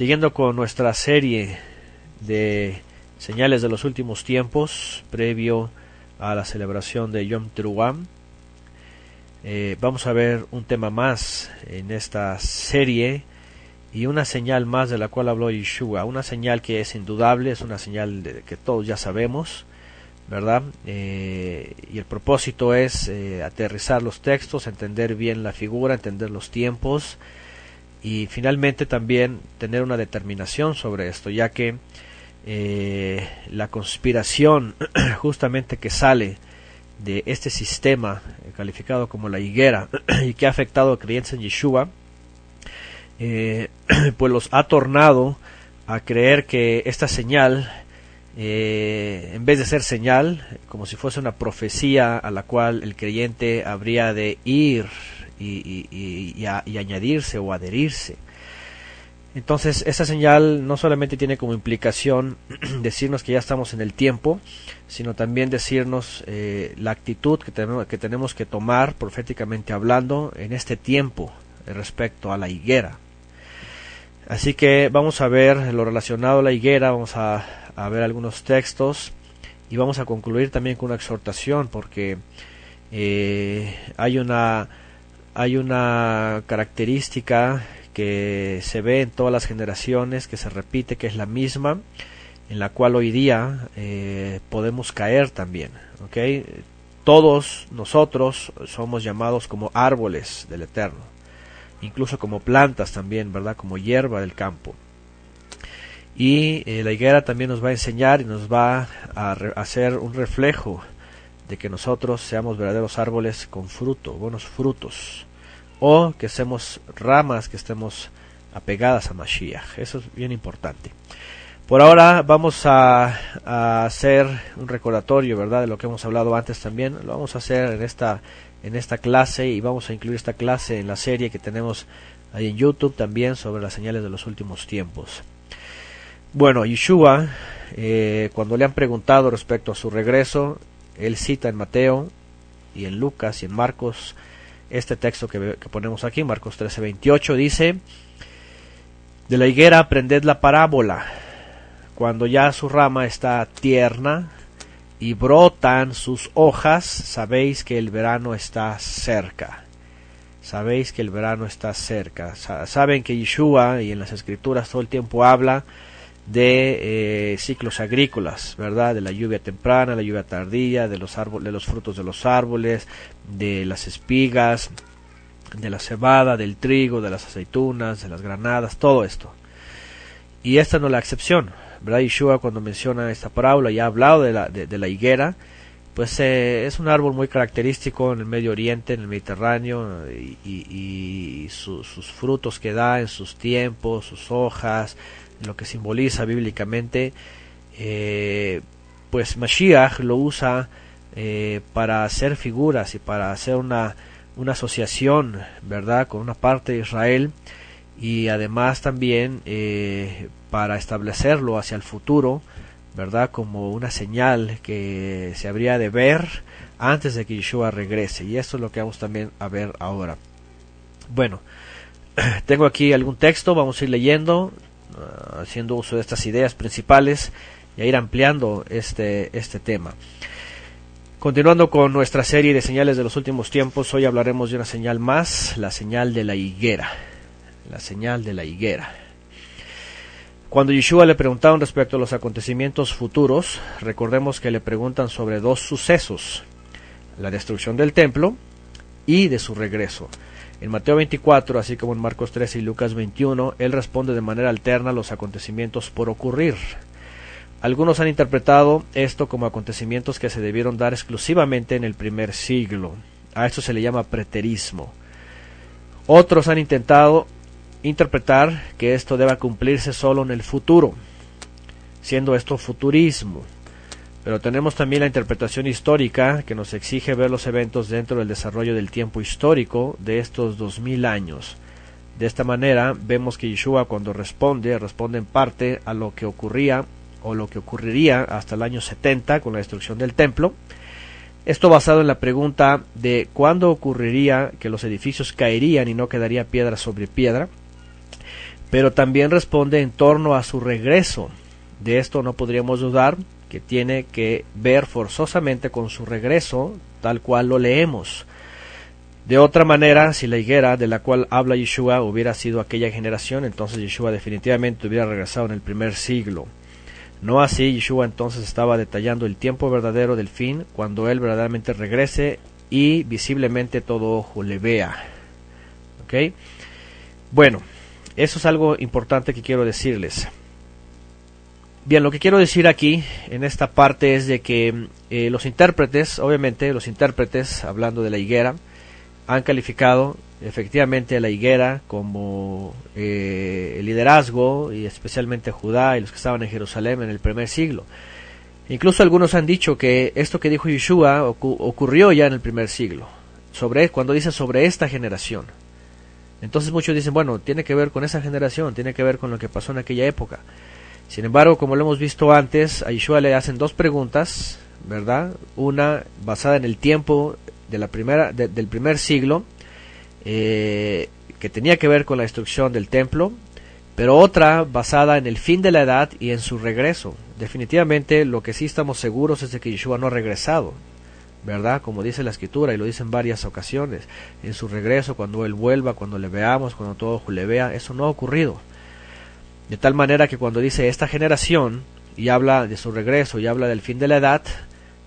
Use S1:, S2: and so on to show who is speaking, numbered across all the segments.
S1: Siguiendo con nuestra serie de señales de los últimos tiempos, previo a la celebración de Yom Teruah, vamos a ver un tema más en esta serie y una señal más de la cual habló Yeshua, una señal que es indudable, es una señal que todos ya sabemos, ¿verdad? Y el propósito es aterrizar los textos, entender bien la figura, entender los tiempos y finalmente también tener una determinación sobre esto, ya que la conspiración justamente que sale de este sistema calificado como la higuera y que ha afectado a creyentes en Yeshua, pues los ha tornado a creer que esta señal, en vez de ser señal, como si fuese una profecía a la cual el creyente habría de ir y añadirse o adherirse. Entonces esa señal no solamente tiene como implicación decirnos que ya estamos en el tiempo, sino también decirnos la actitud que tenemos que tomar proféticamente hablando en este tiempo respecto a la higuera. Así que vamos a ver lo relacionado a la higuera, vamos a ver algunos textos y vamos a concluir también con una exhortación, porque hay una característica que se ve en todas las generaciones, que se repite, que es la misma, en la cual hoy día podemos caer también, ¿okay? Todos nosotros somos llamados como árboles del Eterno, incluso como plantas también, ¿verdad? Como hierba del campo. Y la higuera también nos va a enseñar y nos va a hacer un reflejo de que nosotros seamos verdaderos árboles con fruto, buenos frutos, o que seamos ramas que estemos apegadas a Mashiach. Eso es bien importante. Por ahora vamos a hacer un recordatorio, ¿verdad?, de lo que hemos hablado antes también. Lo vamos a hacer en esta clase, y vamos a incluir esta clase en la serie que tenemos ahí en YouTube también sobre las señales de los últimos tiempos. Bueno, Yeshua, cuando le han preguntado respecto a su regreso, él cita en Mateo y en Lucas y en Marcos este texto que ponemos aquí, Marcos 13:28, dice: de la higuera aprended la parábola, cuando ya su rama está tierna y brotan sus hojas, sabéis que el verano está cerca. Sabéis que el verano está cerca. Saben que Yeshua, y en las escrituras todo el tiempo habla de ciclos agrícolas, ¿verdad? De la lluvia temprana, la lluvia tardía, de los árboles, de los frutos de los árboles, de las espigas, de la cebada, del trigo, de las aceitunas, de las granadas, todo esto. Y esta no es la excepción, ¿verdad? Yeshua, cuando menciona esta parábola, ya ha hablado de la higuera, pues es un árbol muy característico en el Medio Oriente, en el Mediterráneo, y sus frutos que da en sus tiempos, sus hojas, lo que simboliza bíblicamente, pues Mashiach lo usa para hacer figuras y para hacer una asociación, ¿verdad?, con una parte de Israel, y además también para establecerlo hacia el futuro, ¿verdad?, como una señal que se habría de ver antes de que Yeshua regrese. Y esto es lo que vamos también a ver ahora. Bueno, tengo aquí algún texto, vamos a ir leyendo, haciendo uso de estas ideas principales y a ir ampliando este tema. Continuando con nuestra serie de señales de los últimos tiempos, hoy hablaremos de una señal más, la señal de la higuera. La señal de la higuera. Cuando Yeshua le preguntaron respecto a los acontecimientos futuros, recordemos que le preguntan sobre dos sucesos: la destrucción del templo y de su regreso. En Mateo 24, así como en Marcos 13 y Lucas 21, él responde de manera alterna a los acontecimientos por ocurrir. Algunos han interpretado esto como acontecimientos que se debieron dar exclusivamente en el primer siglo. A esto se le llama preterismo. Otros han intentado interpretar que esto deba cumplirse solo en el futuro, siendo esto futurismo. Pero tenemos también la interpretación histórica, que nos exige ver los eventos dentro del desarrollo del tiempo histórico de estos 2000 años. De esta manera vemos que Yeshua, cuando responde en parte a lo que ocurría o lo que ocurriría hasta el año 70 con la destrucción del templo. Esto basado en la pregunta de cuándo ocurriría que los edificios caerían y no quedaría piedra sobre piedra. pero también responde en torno a su regreso. De esto no podríamos dudar, que tiene que ver forzosamente con su regreso, tal cual lo leemos. De otra manera, si la higuera de la cual habla Yeshua hubiera sido aquella generación, entonces Yeshua definitivamente hubiera regresado en el primer siglo. No así, Yeshua entonces estaba detallando el tiempo verdadero del fin, cuando Él verdaderamente regrese y visiblemente todo ojo le vea. ¿Ok? Bueno, eso es algo importante que quiero decirles. Bien, lo que quiero decir aquí, en esta parte, es de que los intérpretes, obviamente los intérpretes, hablando de la higuera, han calificado efectivamente a la higuera como el liderazgo, y especialmente Judá y los que estaban en Jerusalén en el primer siglo. Incluso algunos han dicho que esto que dijo Yeshua ocurrió ya en el primer siglo, cuando dice sobre esta generación. Entonces muchos dicen, bueno, tiene que ver con esa generación, tiene que ver con lo que pasó en aquella época. Sin embargo, como lo hemos visto antes, a Yeshua le hacen dos preguntas, ¿verdad? Una basada en el tiempo de del primer siglo, que tenía que ver con la destrucción del templo, pero otra basada en el fin de la edad y en su regreso. Definitivamente lo que sí estamos seguros es de que Yeshua no ha regresado, ¿verdad? Como dice la Escritura, y lo dice en varias ocasiones, en su regreso, cuando Él vuelva, cuando le veamos, cuando todo ojo le vea, eso no ha ocurrido. De tal manera que cuando dice esta generación, y habla de su regreso, y habla del fin de la edad,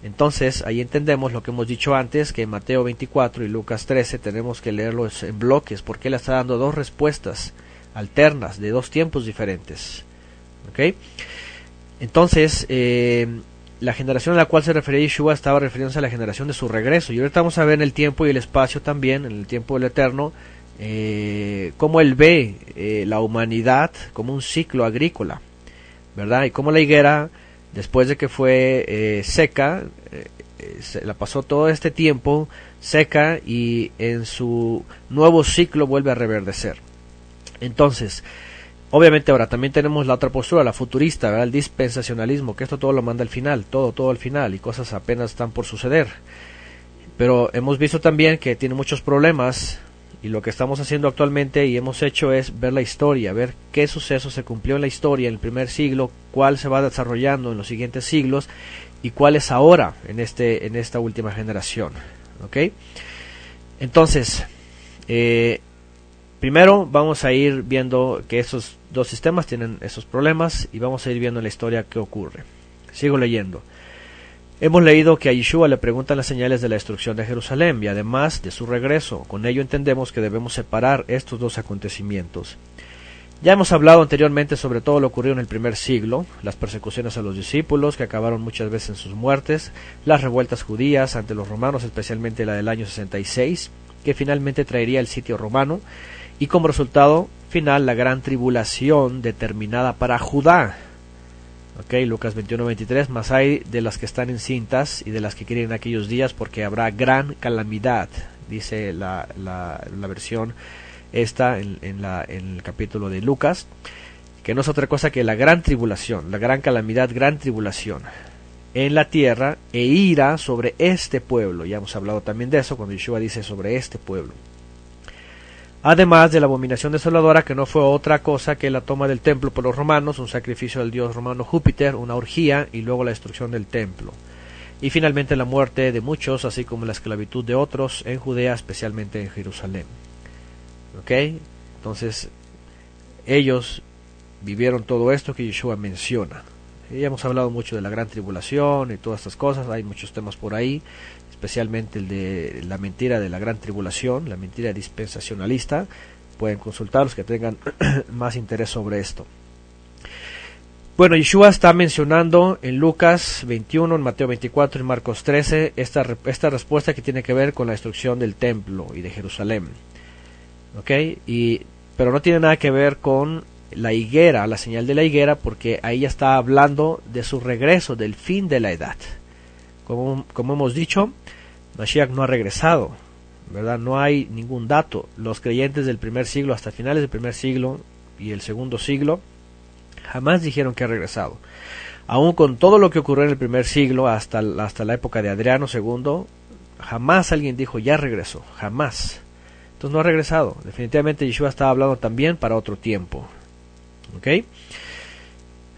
S1: entonces ahí entendemos lo que hemos dicho antes, que en Mateo 24 y Lucas 13 tenemos que leerlos en bloques, porque Él está dando dos respuestas alternas, de dos tiempos diferentes. ¿Ok? Entonces, la generación a la cual se refería Yeshua estaba refiriéndose a la generación de su regreso, y ahorita vamos a ver en el tiempo y el espacio también, en el tiempo del eterno, cómo Él ve la humanidad como un ciclo agrícola, ¿verdad? Y cómo la higuera, después de que fue seca, se la pasó todo este tiempo seca, y en su nuevo ciclo vuelve a reverdecer. Entonces, obviamente ahora también tenemos la otra postura, la futurista, ¿verdad? El dispensacionalismo, que esto todo lo manda al final, todo al final, y cosas apenas están por suceder. Pero hemos visto también que tiene muchos problemas, y lo que estamos haciendo actualmente y hemos hecho es ver la historia, ver qué suceso se cumplió en la historia en el primer siglo, cuál se va desarrollando en los siguientes siglos y cuál es ahora en esta última generación. ¿Ok? Entonces, primero vamos a ir viendo que esos dos sistemas tienen esos problemas, y vamos a ir viendo en la historia qué ocurre. Sigo leyendo. Hemos leído que a Yeshua le preguntan las señales de la destrucción de Jerusalén y además de su regreso. Con ello entendemos que debemos separar estos dos acontecimientos. Ya hemos hablado anteriormente sobre todo lo ocurrido en el primer siglo, las persecuciones a los discípulos que acabaron muchas veces en sus muertes, las revueltas judías ante los romanos, especialmente la del año 66, que finalmente traería el sitio romano, y como resultado final la gran tribulación determinada para Judá. Ok, Lucas 21-23, mas hay de las que están encintas y de las que quieren en aquellos días, porque habrá gran calamidad, dice la versión esta en el capítulo de Lucas, que no es otra cosa que la gran tribulación, la gran calamidad, gran tribulación en la tierra, e ira sobre este pueblo. Ya hemos hablado también de eso cuando Yeshua dice sobre este pueblo. Además de la abominación desoladora, que no fue otra cosa que la toma del templo por los romanos, un sacrificio al dios romano Júpiter, una orgía, y luego la destrucción del templo. Y finalmente la muerte de muchos, así como la esclavitud de otros en Judea, especialmente en Jerusalén. ¿Ok? Entonces, ellos vivieron todo esto que Yeshua menciona. Ya hemos hablado mucho de la gran tribulación y todas estas cosas, hay muchos temas por ahí, especialmente el de la mentira de la gran tribulación, la mentira dispensacionalista. Pueden consultar los que tengan más interés sobre esto. Bueno, Yeshua está mencionando en Lucas 21, en Mateo 24 y Marcos 13 esta respuesta que tiene que ver con la destrucción del templo y de Jerusalén. ¿Ok? Pero no tiene nada que ver con la higuera, la señal de la higuera, porque ahí ya está hablando de su regreso, del fin de la edad. Como hemos dicho, Mashiach no ha regresado, ¿verdad? No hay ningún dato. Los creyentes del primer siglo hasta finales del primer siglo y el segundo siglo jamás dijeron que ha regresado. Aún con todo lo que ocurrió en el primer siglo hasta la época de Adriano II, jamás alguien dijo ya regresó, jamás. Entonces no ha regresado. Definitivamente Yeshua estaba hablando también para otro tiempo. ¿Ok?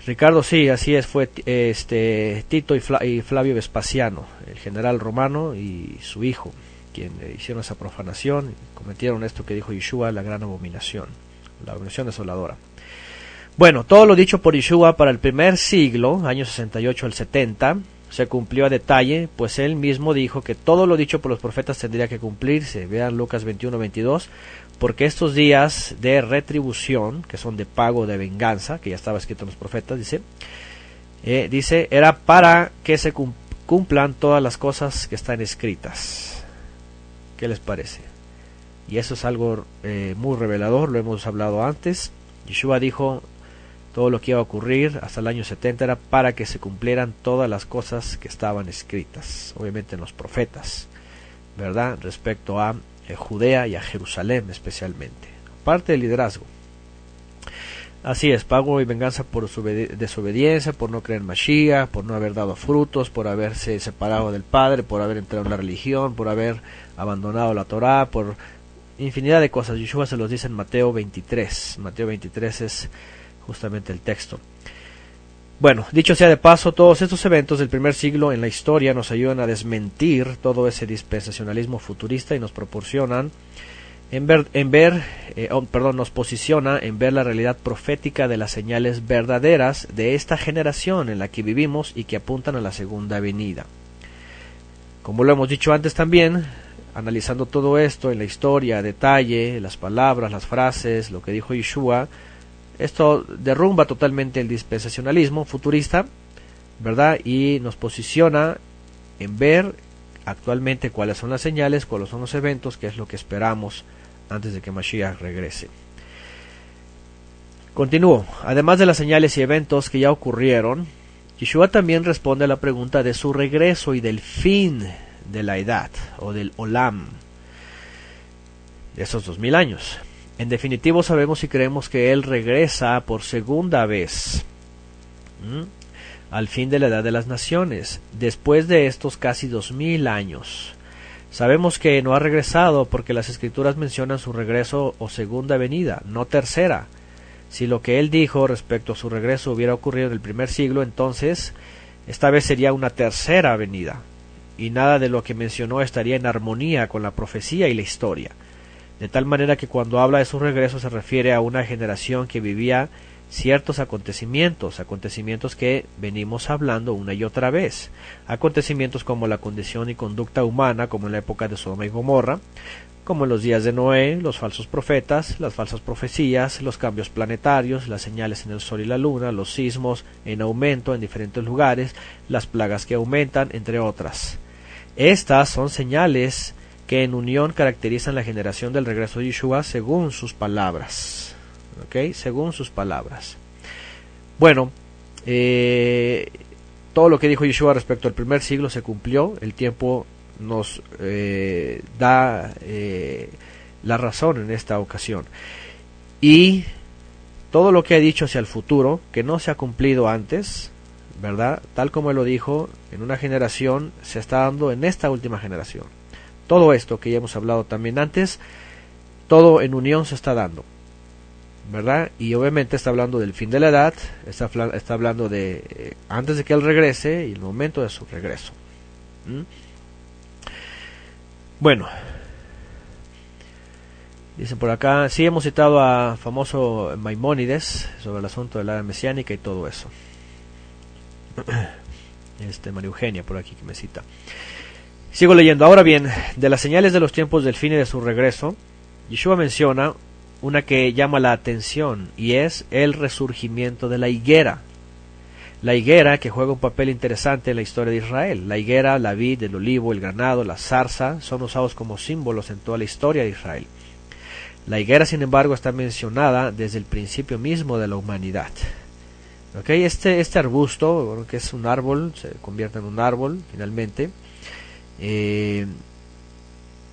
S1: Ricardo, sí, así es, fue Tito y Flavio Vespasiano, el general romano y su hijo, quien hicieron esa profanación y cometieron esto que dijo Yeshua, la gran abominación, la abominación desoladora. Bueno, todo lo dicho por Yeshua para el primer siglo, años 68 al 70, se cumplió a detalle, pues él mismo dijo que todo lo dicho por los profetas tendría que cumplirse. Vean Lucas 21-22, porque estos días de retribución, que son de pago, de venganza, que ya estaba escrito en los profetas, dice, era para que se cumplan todas las cosas que están escritas. ¿Qué les parece? Y eso es algo muy revelador, lo hemos hablado antes. Yeshua dijo, todo lo que iba a ocurrir hasta el año 70 era para que se cumplieran todas las cosas que estaban escritas, obviamente en los profetas, ¿verdad? Respecto a Judea y a Jerusalén especialmente, aparte del liderazgo. Así es, pago y venganza por su desobediencia, por no creer en Mashiach, por no haber dado frutos, por haberse separado del Padre, por haber entrado en la religión, por haber abandonado la Torá, por infinidad de cosas. Yeshua se los dice en Mateo 23. Mateo 23 es justamente el texto. Bueno, dicho sea de paso, todos estos eventos del primer siglo en la historia nos ayudan a desmentir todo ese dispensacionalismo futurista y nos proporcionan nos posiciona en ver la realidad profética de las señales verdaderas de esta generación en la que vivimos y que apuntan a la segunda venida. Como lo hemos dicho antes también, analizando todo esto en la historia a detalle, las palabras, las frases, lo que dijo Yeshua, esto derrumba totalmente el dispensacionalismo futurista, ¿verdad? Y nos posiciona en ver actualmente cuáles son las señales, cuáles son los eventos, qué es lo que esperamos antes de que Mashiach regrese. Continúo. Además de las señales y eventos que ya ocurrieron, Yeshua también responde a la pregunta de su regreso y del fin de la edad, o del Olam, de esos 2000 años. En definitivo, sabemos y creemos que Él regresa por segunda vez al fin de la edad de las naciones, después de estos casi 2000 años. Sabemos que no ha regresado porque las Escrituras mencionan su regreso o segunda venida, no tercera. Si lo que Él dijo respecto a su regreso hubiera ocurrido en el primer siglo, entonces esta vez sería una tercera venida, y nada de lo que mencionó estaría en armonía con la profecía y la historia. De tal manera que cuando habla de su regreso se refiere a una generación que vivía ciertos acontecimientos que venimos hablando una y otra vez, acontecimientos como la condición y conducta humana, como en la época de Sodoma y Gomorra, como en los días de Noé, los falsos profetas, las falsas profecías, los cambios planetarios, las señales en el sol y la luna, los sismos en aumento en diferentes lugares, las plagas que aumentan, entre otras. Estas son señales que en unión caracterizan la generación del regreso de Yeshua según sus palabras. ¿Ok? Según sus palabras. Bueno, todo lo que dijo Yeshua respecto al primer siglo se cumplió. El tiempo nos da la razón en esta ocasión. Y todo lo que ha dicho hacia el futuro, que no se ha cumplido antes, ¿verdad? Tal como él lo dijo, en una generación se está dando en esta última generación. Todo esto que ya hemos hablado también antes, todo en unión se está dando, ¿verdad? Y obviamente está hablando del fin de la edad, está hablando de antes de que Él regrese y el momento de su regreso. Bueno, dicen por acá, sí hemos citado a famoso Maimónides sobre el asunto de la era mesiánica y todo eso. María Eugenia por aquí que me cita. Sigo leyendo. Ahora bien, de las señales de los tiempos del fin y de su regreso, Yeshua menciona una que llama la atención y es el resurgimiento de la higuera. La higuera que juega un papel interesante en la historia de Israel. La higuera, la vid, el olivo, el granado, la zarza son usados como símbolos en toda la historia de Israel. La higuera, sin embargo, está mencionada desde el principio mismo de la humanidad. ¿Okay? Este arbusto, que es un árbol, se convierte en un árbol finalmente.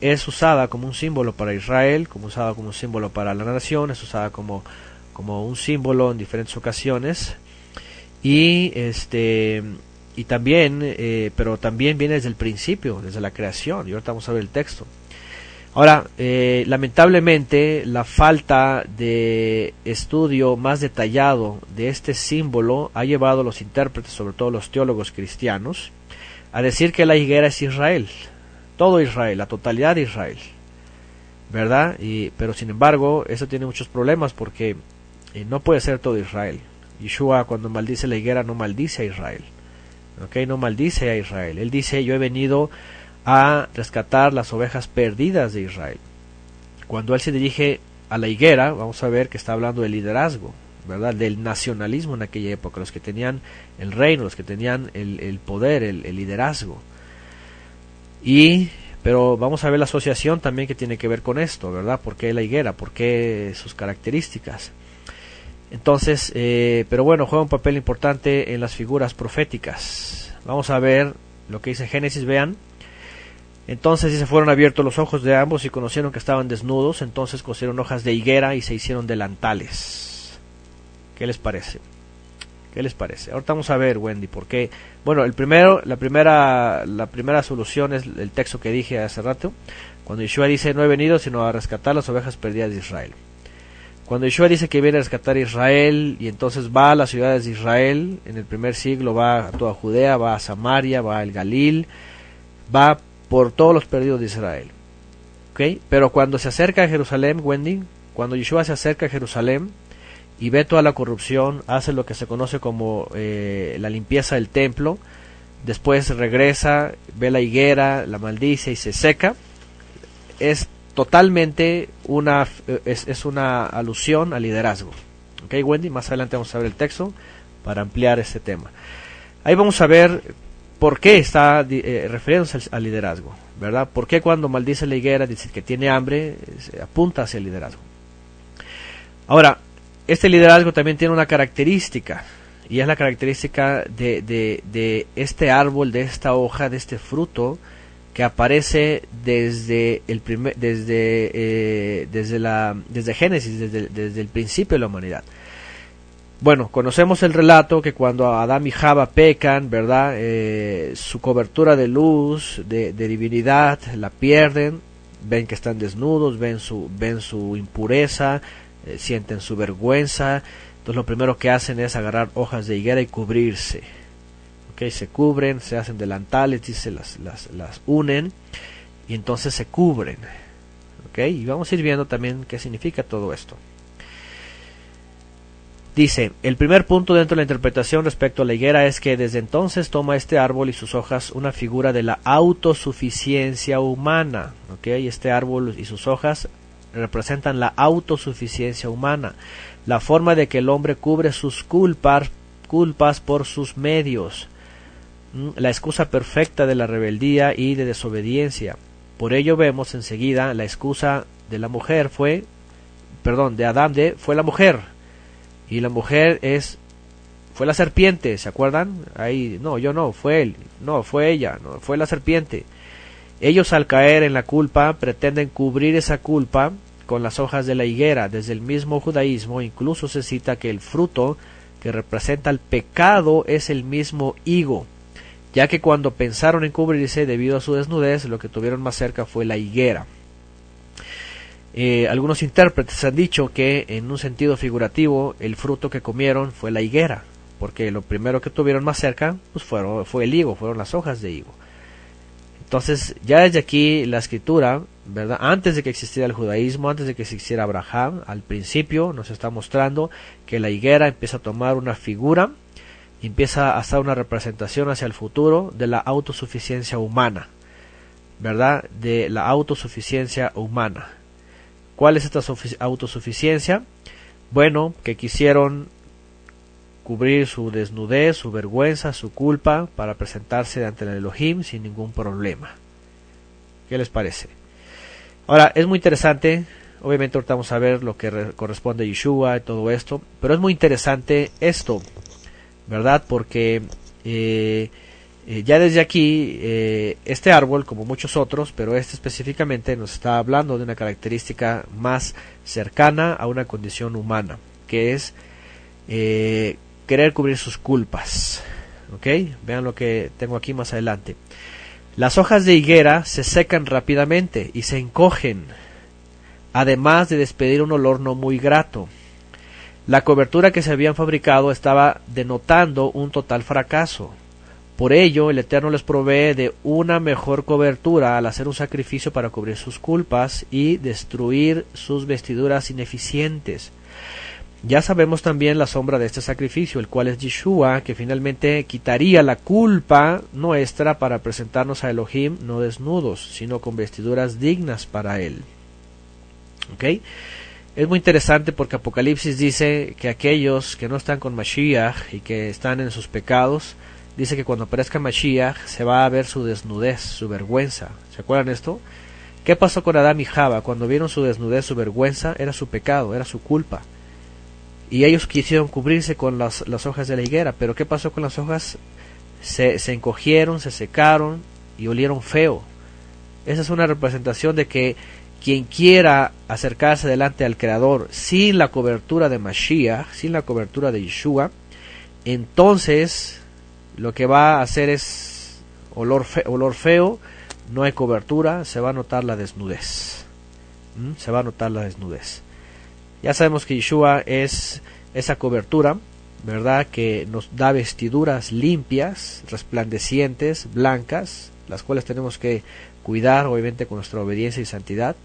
S1: Es usada como un símbolo para Israel, como usada como un símbolo para la nación, es usada como un símbolo en diferentes ocasiones y también pero también viene desde el principio, desde la creación, y ahorita vamos a ver el texto. Ahora, lamentablemente, la falta de estudio más detallado de este símbolo ha llevado a los intérpretes, sobre todo los teólogos cristianos, a decir que la higuera es Israel, todo Israel, la totalidad de Israel, ¿verdad? Pero sin embargo, eso tiene muchos problemas porque no puede ser todo Israel. Yeshua, cuando maldice la higuera, no maldice a Israel, ¿ok? No maldice a Israel. Él dice: yo he venido a rescatar las ovejas perdidas de Israel. Cuando él se dirige a la higuera, vamos a ver que está hablando del liderazgo, ¿verdad? Del nacionalismo en aquella época, los que tenían el reino, los que tenían el poder, el liderazgo. Pero vamos a ver la asociación también que tiene que ver con esto, ¿verdad? ¿Por qué la higuera? ¿Por qué sus características? Entonces, pero bueno, juega un papel importante en las figuras proféticas. Vamos a ver lo que dice Génesis, vean. Entonces se fueron abiertos los ojos de ambos y conocieron que estaban desnudos. Entonces cosieron hojas de higuera y se hicieron delantales. ¿Qué les parece? ¿Qué les parece? Ahorita vamos a ver, Wendy, por qué. Bueno, la primera solución es el texto que dije hace rato, cuando Yeshua dice: no he venido sino a rescatar las ovejas perdidas de Israel. Cuando Yeshua dice que viene a rescatar a Israel, y entonces va a las ciudades de Israel, en el primer siglo va a toda Judea, va a Samaria, va al Galil, va por todos los perdidos de Israel. ¿Okay? Pero cuando se acerca a Jerusalén, Wendy, cuando Yeshua se acerca a Jerusalén y ve toda la corrupción, hace lo que se conoce como la limpieza del templo, después regresa, ve la higuera, la maldice y se seca, es totalmente una alusión al liderazgo. ¿Ok, Wendy? Más adelante vamos a ver el texto para ampliar este tema. Ahí vamos a ver por qué está refiriéndose al liderazgo, ¿verdad? ¿Por qué cuando maldice la higuera dice que tiene hambre, apunta hacia el liderazgo? Ahora, este liderazgo también tiene una característica, y es la característica de este árbol, de esta hoja, de este fruto que aparece desde Génesis, desde el principio de la humanidad. Bueno, conocemos el relato que cuando Adán y Java pecan, ¿verdad? Su cobertura de luz, de divinidad, la pierden, ven que están desnudos, ven su impureza, sienten su vergüenza. Entonces lo primero que hacen es agarrar hojas de higuera y cubrirse. ¿Okay? Se cubren, se hacen delantales, dice, las unen y entonces se cubren. ¿Okay? Y vamos a ir viendo también qué significa todo esto. Dice, el primer punto dentro de la interpretación respecto a la higuera es que desde entonces toma este árbol y sus hojas una figura de la autosuficiencia humana. ¿Okay? Este árbol y sus hojas representan la autosuficiencia humana, la forma de que el hombre cubre sus culpas por sus medios, la excusa perfecta de la rebeldía y de desobediencia. Por ello vemos enseguida la excusa de la mujer fue la mujer, y la mujer fue la serpiente, ¿se acuerdan? Ahí, no, yo no, fue él, no, fue ella, no, fue la serpiente. Ellos al caer en la culpa pretenden cubrir esa culpa con las hojas de la higuera. Desde el mismo judaísmo incluso se cita que el fruto que representa el pecado es el mismo higo, ya que cuando pensaron en cubrirse debido a su desnudez, lo que tuvieron más cerca fue la higuera. Algunos intérpretes han dicho que en un sentido figurativo el fruto que comieron fue la higuera, porque lo primero que tuvieron más cerca pues fue el higo, fueron las hojas de higo. Entonces ya desde aquí la escritura, ¿verdad? Antes de que existiera el judaísmo, antes de que existiera Abraham, al principio nos está mostrando que la higuera empieza a tomar una figura, empieza a hacer una representación hacia el futuro de la autosuficiencia humana, ¿verdad? De la autosuficiencia humana. ¿Cuál es esta autosuficiencia? Bueno, que quisieron cubrir su desnudez, su vergüenza, su culpa, para presentarse ante el Elohim sin ningún problema. ¿Qué les parece? Ahora, es muy interesante, obviamente ahorita vamos a ver lo que corresponde a Yeshua y todo esto, pero es muy interesante esto, ¿verdad? Porque ya desde aquí, este árbol, como muchos otros, pero este específicamente nos está hablando de una característica más cercana a una condición humana, que es querer cubrir sus culpas. ¿Ok? Vean lo que tengo aquí más adelante. Las hojas de higuera se secan rápidamente y se encogen, además de despedir un olor no muy grato. La cobertura que se habían fabricado estaba denotando un total fracaso. Por ello, el Eterno les provee de una mejor cobertura al hacer un sacrificio para cubrir sus culpas y destruir sus vestiduras ineficientes. Ya sabemos también la sombra de este sacrificio, el cual es Yeshua, que finalmente quitaría la culpa nuestra para presentarnos a Elohim no desnudos, sino con vestiduras dignas para él. ¿Ok? Es muy interesante porque Apocalipsis dice que aquellos que no están con Mashiach y que están en sus pecados, dice que cuando aparezca Mashiach se va a ver su desnudez, su vergüenza. ¿Se acuerdan esto? ¿Qué pasó con Adán y Java? Cuando vieron su desnudez, su vergüenza, era su pecado, era su culpa. Y ellos quisieron cubrirse con las hojas de la higuera, pero ¿qué pasó con las hojas? Se encogieron, se secaron y olieron feo. Esa es una representación de que quien quiera acercarse delante al Creador sin la cobertura de Mashiach, sin la cobertura de Yeshua, entonces lo que va a hacer es olor feo, no hay cobertura, se va a notar la desnudez. Se va a notar la desnudez. Ya sabemos que Yeshua es esa cobertura, ¿verdad? Que nos da vestiduras limpias, resplandecientes, blancas, las cuales tenemos que cuidar, obviamente, con nuestra obediencia y santidad.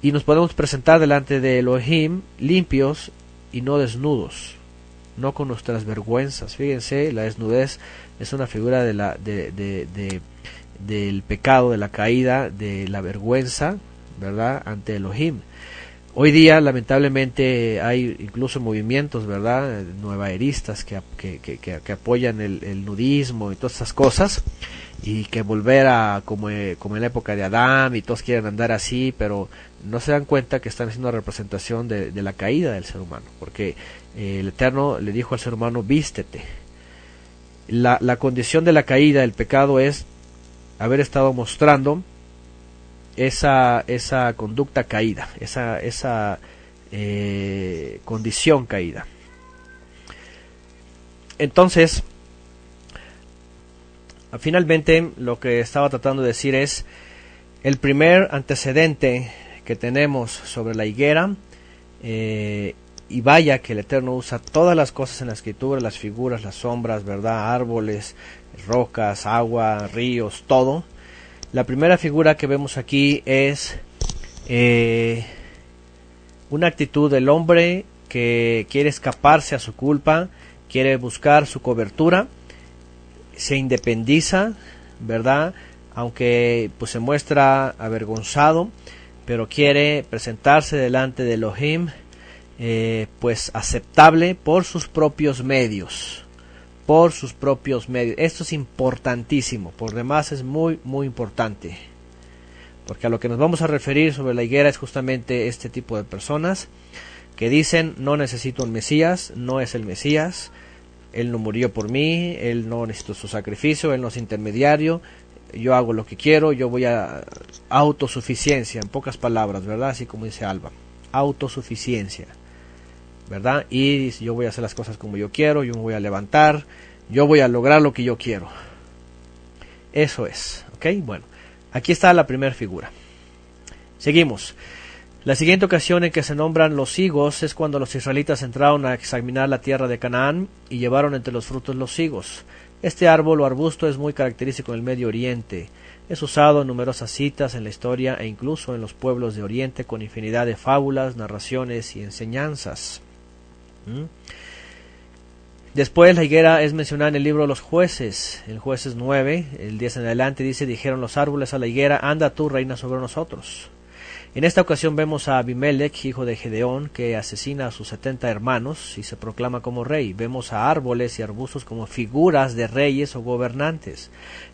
S1: Y nos podemos presentar delante de Elohim limpios y no desnudos, no con nuestras vergüenzas. Fíjense, la desnudez es una figura de del pecado, de la caída, de la vergüenza, ¿verdad? Ante Elohim. Hoy día, lamentablemente, hay incluso movimientos, ¿verdad?, nuevaeristas que apoyan el nudismo y todas esas cosas, y que volver a como en la época de Adán, y todos quieren andar así, pero no se dan cuenta que están haciendo una representación de la caída del ser humano, porque el Eterno le dijo al ser humano, vístete. La condición de la caída, el pecado, es haber estado mostrando esa conducta caída, esa condición caída. Entonces, finalmente lo que estaba tratando de decir es el primer antecedente que tenemos sobre la higuera, y vaya que el Eterno usa todas las cosas en la Escritura, las figuras, las sombras, ¿verdad?, árboles, rocas, agua, ríos, todo. La primera figura que vemos aquí es una actitud del hombre que quiere escaparse a su culpa, quiere buscar su cobertura, se independiza, ¿verdad?, aunque pues se muestra avergonzado, pero quiere presentarse delante de Elohim, pues aceptable por sus propios medios. Por sus propios medios. Esto es importantísimo, por demás es muy muy importante, porque a lo que nos vamos a referir sobre la higuera es justamente este tipo de personas que dicen, no necesito un Mesías, no es el Mesías, él no murió por mí, él no necesito su sacrificio, él no es intermediario, yo hago lo que quiero, yo voy a autosuficiencia, en pocas palabras, ¿verdad? Así como dice Alba, autosuficiencia, ¿verdad? Y yo voy a hacer las cosas como yo quiero, yo me voy a levantar, yo voy a lograr lo que yo quiero. Eso es, ¿ok? Bueno, aquí está la primera figura. Seguimos. La siguiente ocasión en que se nombran los higos es cuando los israelitas entraron a examinar la tierra de Canaán y llevaron entre los frutos los higos. Este árbol o arbusto es muy característico en el Medio Oriente. Es usado en numerosas citas en la historia e incluso en los pueblos de Oriente con infinidad de fábulas, narraciones y enseñanzas. Después la higuera es mencionada en el libro de los Jueces, en Jueces 9, el 10 en adelante dice, dijeron los árboles a la higuera, anda tú reina sobre nosotros. En esta ocasión vemos a Abimelech, hijo de Gedeón, que asesina a sus 70 hermanos y se proclama como rey. Vemos a árboles y arbustos como figuras de reyes o gobernantes.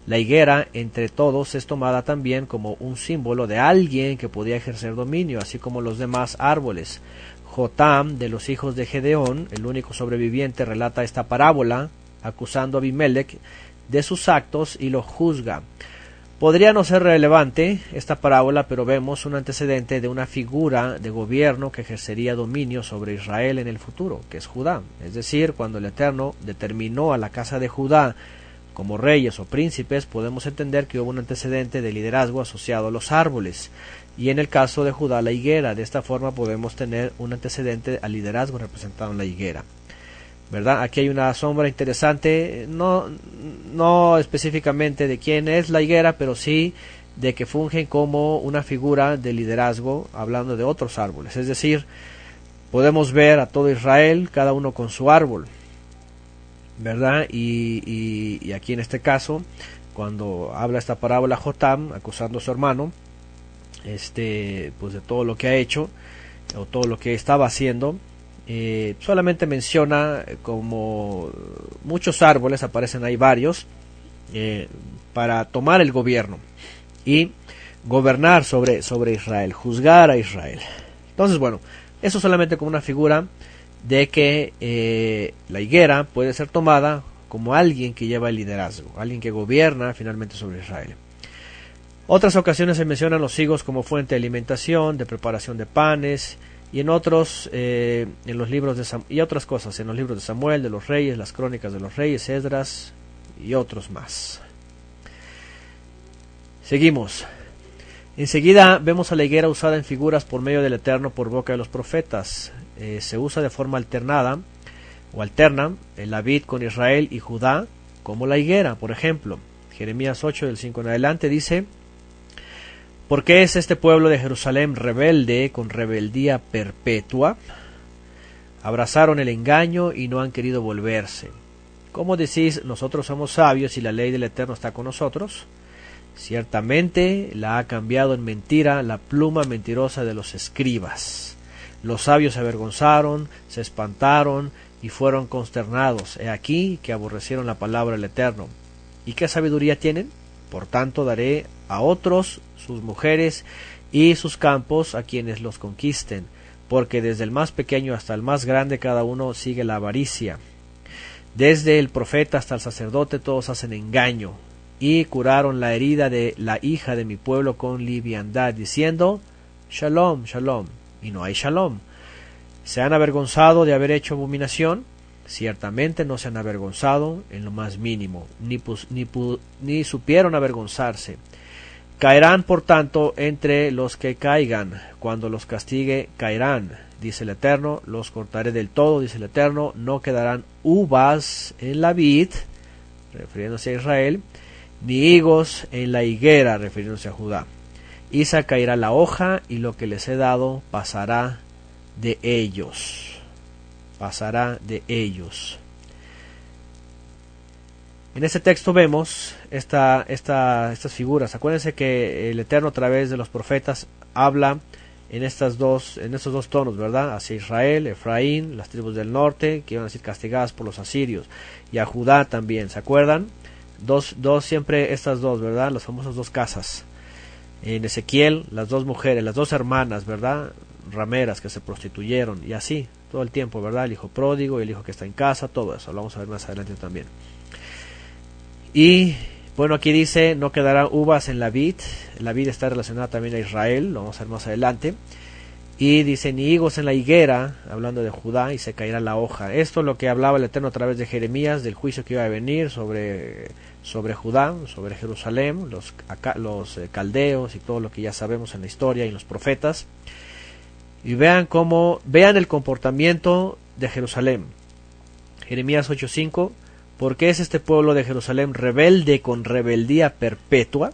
S1: La higuera, entre todos, es tomada también como un símbolo de alguien que podía ejercer dominio, así como los demás árboles. Jotam, de los hijos de Gedeón, el único sobreviviente, relata esta parábola, acusando a Abimelech de sus actos y lo juzga. Podría no ser relevante esta parábola, pero vemos un antecedente de una figura de gobierno que ejercería dominio sobre Israel en el futuro, que es Judá. Es decir, cuando el Eterno determinó a la casa de Judá como reyes o príncipes, podemos entender que hubo un antecedente de liderazgo asociado a los árboles. Y en el caso de Judá, la higuera. De esta forma podemos tener un antecedente al liderazgo representado en la higuera, ¿verdad? Aquí hay una sombra interesante, no específicamente de quién es la higuera, pero sí de que fungen como una figura de liderazgo, hablando de otros árboles. Es decir, podemos ver a todo Israel, cada uno con su árbol, ¿verdad? Y aquí en este caso, cuando habla esta parábola Jotam, acusando a su hermano, pues de todo lo que ha hecho, o todo lo que estaba haciendo, solamente menciona como muchos árboles, aparecen ahí varios, para tomar el gobierno y gobernar sobre Israel, juzgar a Israel. Entonces, bueno, eso solamente como una figura de que la higuera puede ser tomada como alguien que lleva el liderazgo, alguien que gobierna finalmente sobre Israel. Otras ocasiones se mencionan los higos como fuente de alimentación, de preparación de panes, y en otros, en los libros y otras cosas, en los libros de Samuel, de los reyes, las crónicas de los reyes, Esdras y otros más. Seguimos. Enseguida vemos a la higuera usada en figuras por medio del Eterno por boca de los profetas. Se usa de forma alternada o alterna la vid con Israel y Judá como la higuera. Por ejemplo, Jeremías 8 del 5 en adelante dice: ¿por qué es este pueblo de Jerusalén rebelde con rebeldía perpetua? Abrazaron el engaño y no han querido volverse. ¿Cómo decís, nosotros somos sabios y la ley del Eterno está con nosotros? Ciertamente la ha cambiado en mentira la pluma mentirosa de los escribas. Los sabios se avergonzaron, se espantaron y fueron consternados. He aquí que aborrecieron la palabra del Eterno. ¿Y qué sabiduría tienen? Por tanto daré a otros sus mujeres y sus campos a quienes los conquisten, porque desde el más pequeño hasta el más grande cada uno sigue la avaricia. Desde el profeta hasta el sacerdote todos hacen engaño, y curaron la herida de la hija de mi pueblo con liviandad, diciendo: Shalom, Shalom, y no hay Shalom. ¿Se han avergonzado de haber hecho abominación? Ciertamente no se han avergonzado en lo más mínimo, ni supieron avergonzarse. Caerán, por tanto, entre los que caigan. Cuando los castigue, caerán, dice el Eterno. Los cortaré del todo, dice el Eterno. No quedarán uvas en la vid, refiriéndose a Israel, ni higos en la higuera, refiriéndose a Judá. Y se caerá la hoja, y lo que les he dado pasará de ellos. Pasará de ellos. En este texto vemos estas figuras. Acuérdense que el Eterno a través de los profetas habla en estos dos tonos, ¿verdad? Hacia Israel, Efraín, las tribus del norte, que iban a ser castigadas por los asirios, y a Judá también, ¿se acuerdan? Siempre estas dos, ¿verdad? Las famosas dos casas. En Ezequiel, las dos mujeres, las dos hermanas, ¿verdad? Rameras que se prostituyeron, y así, todo el tiempo, ¿verdad? El hijo pródigo y el hijo que está en casa, todo eso, lo vamos a ver más adelante también. Y bueno, aquí dice: no quedarán uvas en la vid está relacionada también a Israel, lo vamos a ver más adelante. Y dice: ni higos en la higuera, hablando de Judá, y se caerá la hoja. Esto es lo que hablaba el Eterno a través de Jeremías, del juicio que iba a venir sobre Judá, sobre Jerusalén, los caldeos y todo lo que ya sabemos en la historia y en los profetas. Y vean el comportamiento de Jerusalén. Jeremías 8:5: ¿por qué es este pueblo de Jerusalén rebelde con rebeldía perpetua?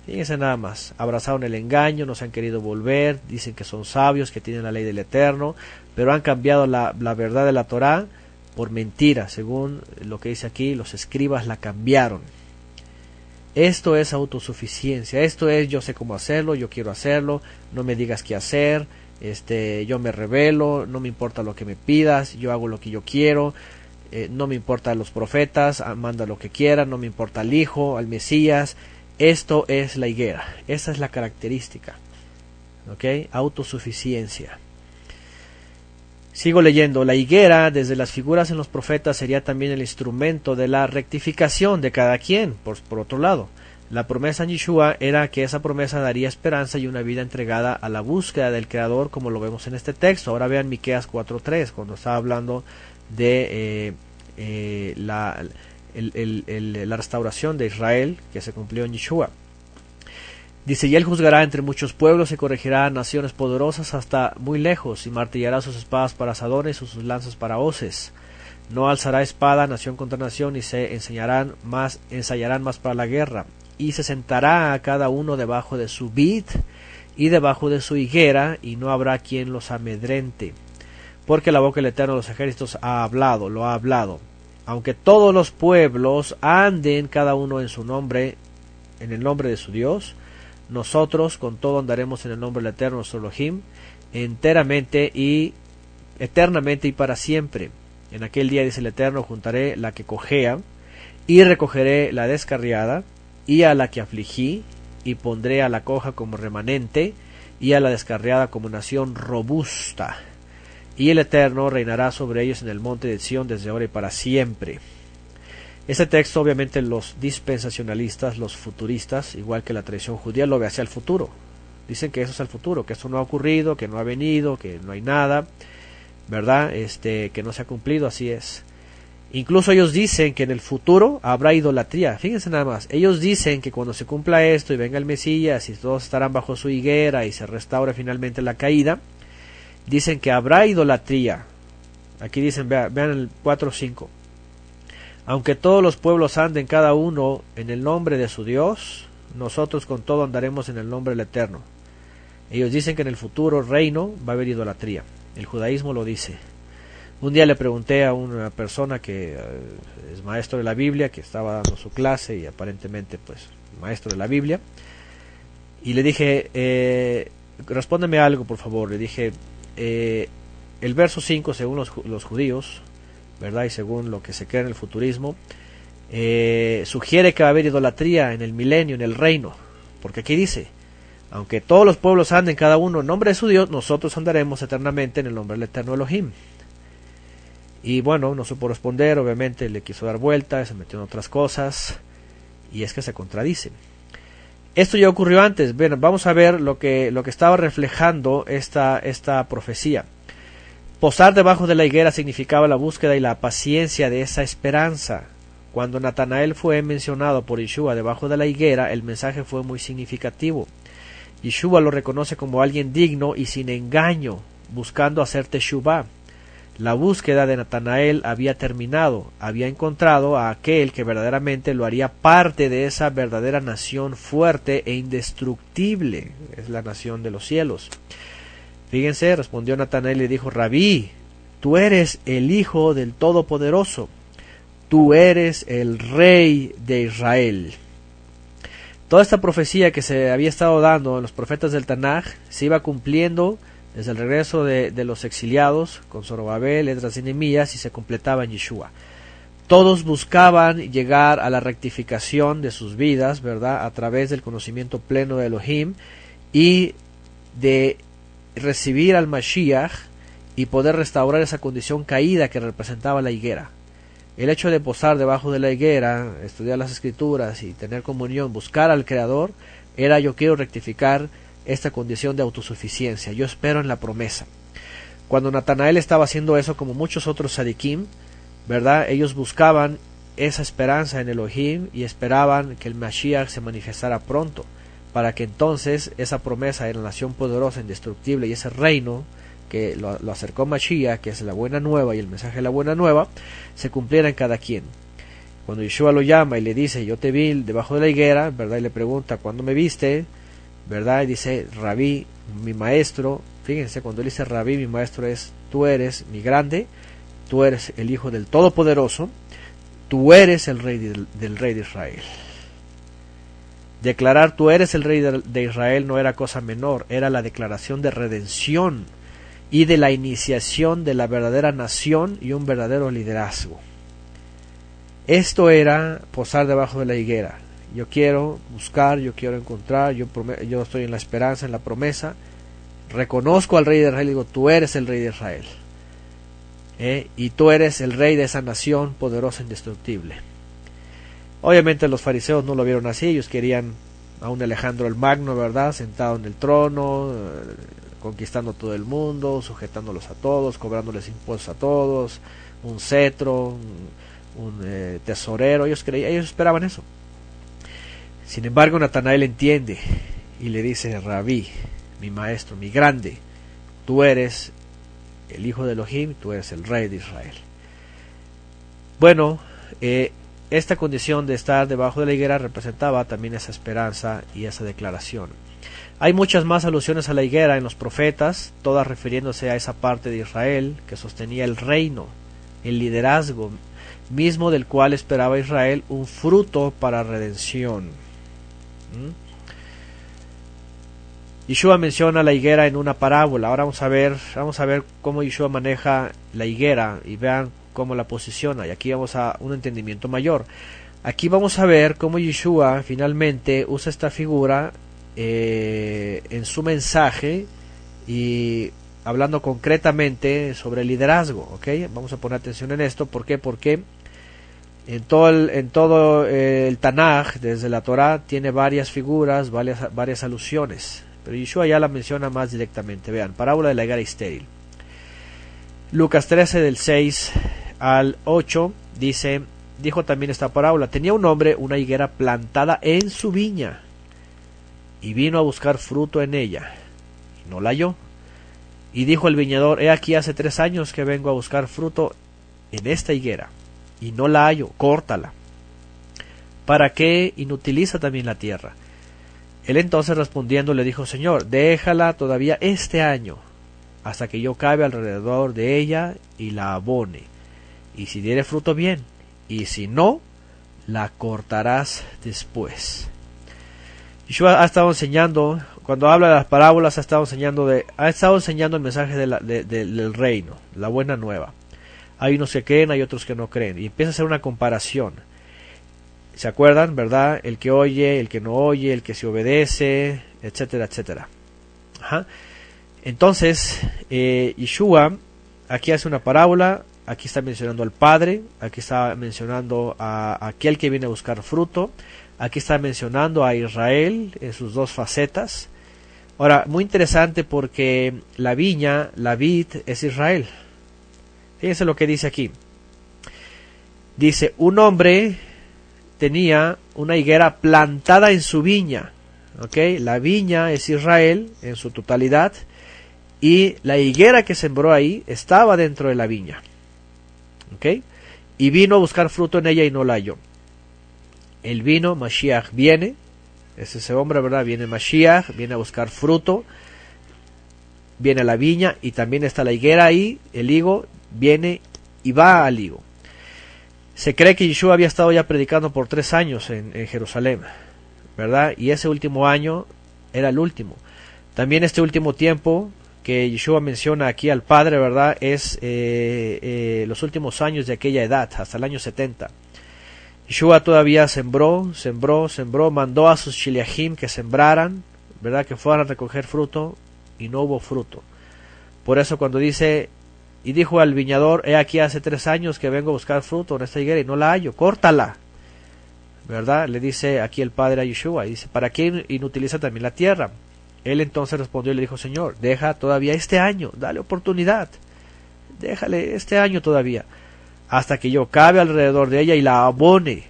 S1: Fíjense nada más, abrazaron el engaño, no se han querido volver, dicen que son sabios, que tienen la ley del Eterno, pero han cambiado la verdad de la Torá por mentira, según lo que dice aquí, los escribas la cambiaron. Esto es autosuficiencia, esto es: yo sé cómo hacerlo, yo quiero hacerlo, no me digas qué hacer, yo me rebelo, no me importa lo que me pidas, yo hago lo que yo quiero, no me importa los profetas, manda lo que quieran, no me importa el Hijo, al Mesías. Esto es la higuera, esa es la característica, ¿ok? Autosuficiencia. Sigo leyendo. La higuera, desde las figuras en los profetas, sería también el instrumento de la rectificación de cada quien. Por otro lado, la promesa en Yeshua era que esa promesa daría esperanza y una vida entregada a la búsqueda del Creador, como lo vemos en este texto. Ahora vean Miqueas 4:3, cuando está hablando de la restauración de Israel que se cumplió en Yeshua. Dice, y él juzgará entre muchos pueblos y corregirá a naciones poderosas hasta muy lejos, y martillará sus espadas para asadones y sus lanzas para hoces. No alzará espada nación contra nación, y se ensayarán más para la guerra. Y se sentará a cada uno debajo de su vid y debajo de su higuera, y no habrá quien los amedrente. Porque la boca del Eterno de los ejércitos lo ha hablado. Aunque todos los pueblos anden cada uno en su nombre, en el nombre de su Dios, nosotros con todo andaremos en el nombre del Eterno nuestro Elohim, eternamente y para siempre. En aquel día, dice el Eterno, juntaré la que cojea, y recogeré la descarriada, y a la que afligí, y pondré a la coja como remanente, y a la descarriada como nación robusta. Y el Eterno reinará sobre ellos en el monte de Sión desde ahora y para siempre. Este texto, obviamente, los dispensacionalistas, los futuristas, igual que la tradición judía, lo ve hacia el futuro. Dicen que eso es el futuro, que eso no ha ocurrido, que no ha venido, que no hay nada, ¿verdad? Que no se ha cumplido, así es. Incluso ellos dicen que en el futuro habrá idolatría. Fíjense nada más, ellos dicen que cuando se cumpla esto y venga el Mesías y todos estarán bajo su higuera y se restaure finalmente la caída, dicen que habrá idolatría. Aquí dicen, vean el 4:5. Aunque todos los pueblos anden cada uno en el nombre de su Dios, nosotros con todo andaremos en el nombre del Eterno. Ellos dicen que en el futuro reino va a haber idolatría. El judaísmo lo dice. Un día le pregunté a una persona que es maestro de la Biblia, que estaba dando su clase y aparentemente pues maestro de la Biblia, y le dije, respóndeme algo por favor. Le dije, el verso 5 según los judíos, ¿verdad? Y según lo que se cree en el futurismo, sugiere que va a haber idolatría en el milenio, en el reino, porque aquí dice, aunque todos los pueblos anden cada uno en nombre de su Dios, nosotros andaremos eternamente en el nombre del Eterno Elohim. Y bueno, no supo responder, obviamente le quiso dar vuelta, se metió en otras cosas, y es que se contradice. Esto ya ocurrió antes. Bueno, vamos a ver lo que estaba reflejando esta profecía. Posar debajo de la higuera significaba la búsqueda y la paciencia de esa esperanza. Cuando Natanael fue mencionado por Yeshua debajo de la higuera, el mensaje fue muy significativo. Yeshua lo reconoce como alguien digno y sin engaño, buscando hacer teshuvá. La búsqueda de Natanael había terminado, había encontrado a aquel que verdaderamente lo haría parte de esa verdadera nación fuerte e indestructible, es la nación de los cielos. Fíjense, respondió Natanael y le dijo, Rabí, tú eres el Hijo del Todopoderoso, tú eres el Rey de Israel. Toda esta profecía que se había estado dando en los profetas del Tanaj se iba cumpliendo desde el regreso de los exiliados con Zorobabel, Esdras y Nehemías, y se completaba en Yeshua. Todos buscaban llegar a la rectificación de sus vidas, ¿verdad?, a través del conocimiento pleno de Elohim y de recibir al Mashiach y poder restaurar esa condición caída que representaba la higuera. El hecho de posar debajo de la higuera, estudiar las escrituras y tener comunión, buscar al Creador, era yo quiero rectificar esta condición de autosuficiencia, yo espero en la promesa. Cuando Natanael estaba haciendo eso, como muchos otros sadikim, ¿verdad?, ellos buscaban esa esperanza en Elohim y esperaban que el Mashiach se manifestara pronto, para que entonces esa promesa de la nación poderosa, indestructible, y ese reino que lo acercó Mashiach, que es la buena nueva y el mensaje de la buena nueva, se cumpliera en cada quien. Cuando Yeshua lo llama y le dice, yo te vi debajo de la higuera, ¿verdad?, y le pregunta, ¿cuándo me viste?, ¿verdad?, y dice, Rabí, mi maestro. Fíjense, cuando él dice Rabí, mi maestro, es, tú eres mi grande, tú eres el Hijo del Todopoderoso, tú eres el Rey del Rey de Israel. Declarar tú eres el Rey de Israel no era cosa menor, era la declaración de redención y de la iniciación de la verdadera nación y un verdadero liderazgo. Esto era posar debajo de la higuera. Yo quiero buscar, yo quiero encontrar, yo estoy en la esperanza, en la promesa. Reconozco al Rey de Israel y digo, tú eres el Rey de Israel. Y tú eres el Rey de esa nación poderosa e indestructible. Obviamente los fariseos no lo vieron así, ellos querían a un Alejandro el Magno, ¿verdad?, sentado en el trono, conquistando todo el mundo, sujetándolos a todos, cobrándoles impuestos a todos, un cetro, un tesorero, ellos esperaban eso. Sin embargo, Natanael entiende y le dice: Rabí, mi maestro, mi grande, tú eres el hijo de Elohim, tú eres el rey de Israel. Bueno, esta condición de estar debajo de la higuera representaba también esa esperanza y esa declaración. Hay muchas más alusiones a la higuera en los profetas, todas refiriéndose a esa parte de Israel que sostenía el reino, el liderazgo mismo del cual esperaba Israel un fruto para redención. Yeshua menciona la higuera en una parábola. Ahora vamos a ver cómo Yeshua maneja la higuera y vean cómo la posiciona, y aquí vamos a un entendimiento mayor. Aquí vamos a ver cómo Yeshua finalmente usa esta figura en su mensaje y hablando concretamente sobre el liderazgo. ¿Okay? Vamos a poner atención en esto. ¿Por qué? Porque en todo el Tanaj, desde la Torah, tiene varias figuras, varias alusiones, pero Yeshua ya la menciona más directamente. Vean, parábola de la higuera estéril. Lucas 13 del 6 al 8 dice: dijo también esta parábola: tenía un hombre una higuera plantada en su viña, y vino a buscar fruto en ella, y no la halló. Y dijo el viñador: he aquí hace 3 años que vengo a buscar fruto en esta higuera, y no la hallo, córtala. ¿Para qué inutiliza también la tierra? Él entonces respondiendo le dijo: Señor, déjala todavía este año, hasta que yo cabe alrededor de ella y la abone, y si diere fruto bien, y si no, la cortarás después. Yeshua ha estado enseñando, cuando habla de las parábolas, ha estado enseñando el mensaje del reino, la buena nueva. Hay unos que creen, hay otros que no creen, y empieza a hacer una comparación. ¿Se acuerdan, verdad? El que oye, el que no oye, el que se obedece, etcétera, etcétera. Ajá. Entonces, Yeshua aquí hace una parábola. Aquí está mencionando al Padre, aquí está mencionando a aquel que viene a buscar fruto, aquí está mencionando a Israel en sus dos facetas. Ahora, muy interesante porque la viña, la vid, es Israel. Fíjense lo que dice aquí. Dice: un hombre tenía una higuera plantada en su viña. ¿Okay? La viña es Israel en su totalidad, y la higuera que sembró ahí estaba dentro de la viña. ¿Okay? Y vino a buscar fruto en ella y no la halló. El vino, Mashiach viene, es ese hombre, ¿verdad? Viene Mashiach, viene a buscar fruto, viene a la viña, y también está la higuera ahí, el higo, viene y va al higo. Se cree que Yeshua había estado ya predicando por 3 años en Jerusalén, ¿verdad? Y ese último año era el último. También este último tiempo que Yeshua menciona aquí al Padre, ¿verdad? Es los últimos años de aquella edad, hasta el año 70. Yeshua todavía sembró, mandó a sus shiliachim que sembraran, ¿verdad? Que fueran a recoger fruto, y no hubo fruto. Por eso cuando dice: y dijo al viñador: he aquí hace 3 años que vengo a buscar fruto en esta higuera y no la hallo, córtala. ¿Verdad? Le dice aquí el Padre a Yeshua, y dice: ¿para qué inutiliza también la tierra? Él entonces respondió y le dijo: Señor, deja todavía este año, dale oportunidad, déjale este año todavía, hasta que yo cabe alrededor de ella y la abone,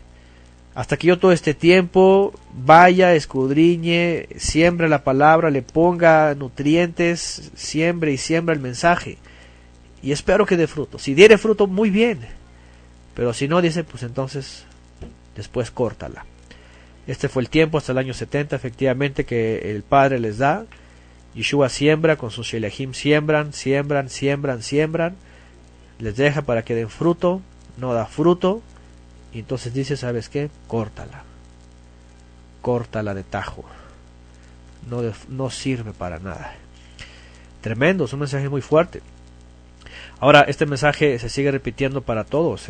S1: hasta que yo todo este tiempo vaya, escudriñe, siembre la palabra, le ponga nutrientes, siembre el mensaje, y espero que dé fruto. Si diere fruto, muy bien, pero si no, dice, pues entonces después córtala. Este fue el tiempo hasta el año 70, efectivamente, que el Padre les da. Yeshua siembra, con sus sheliachim siembran, les deja para que den fruto, no da fruto, y entonces dice: ¿sabes qué? Córtala de tajo, no sirve para nada. Tremendo, es un mensaje muy fuerte. Ahora, este mensaje se sigue repitiendo para todos,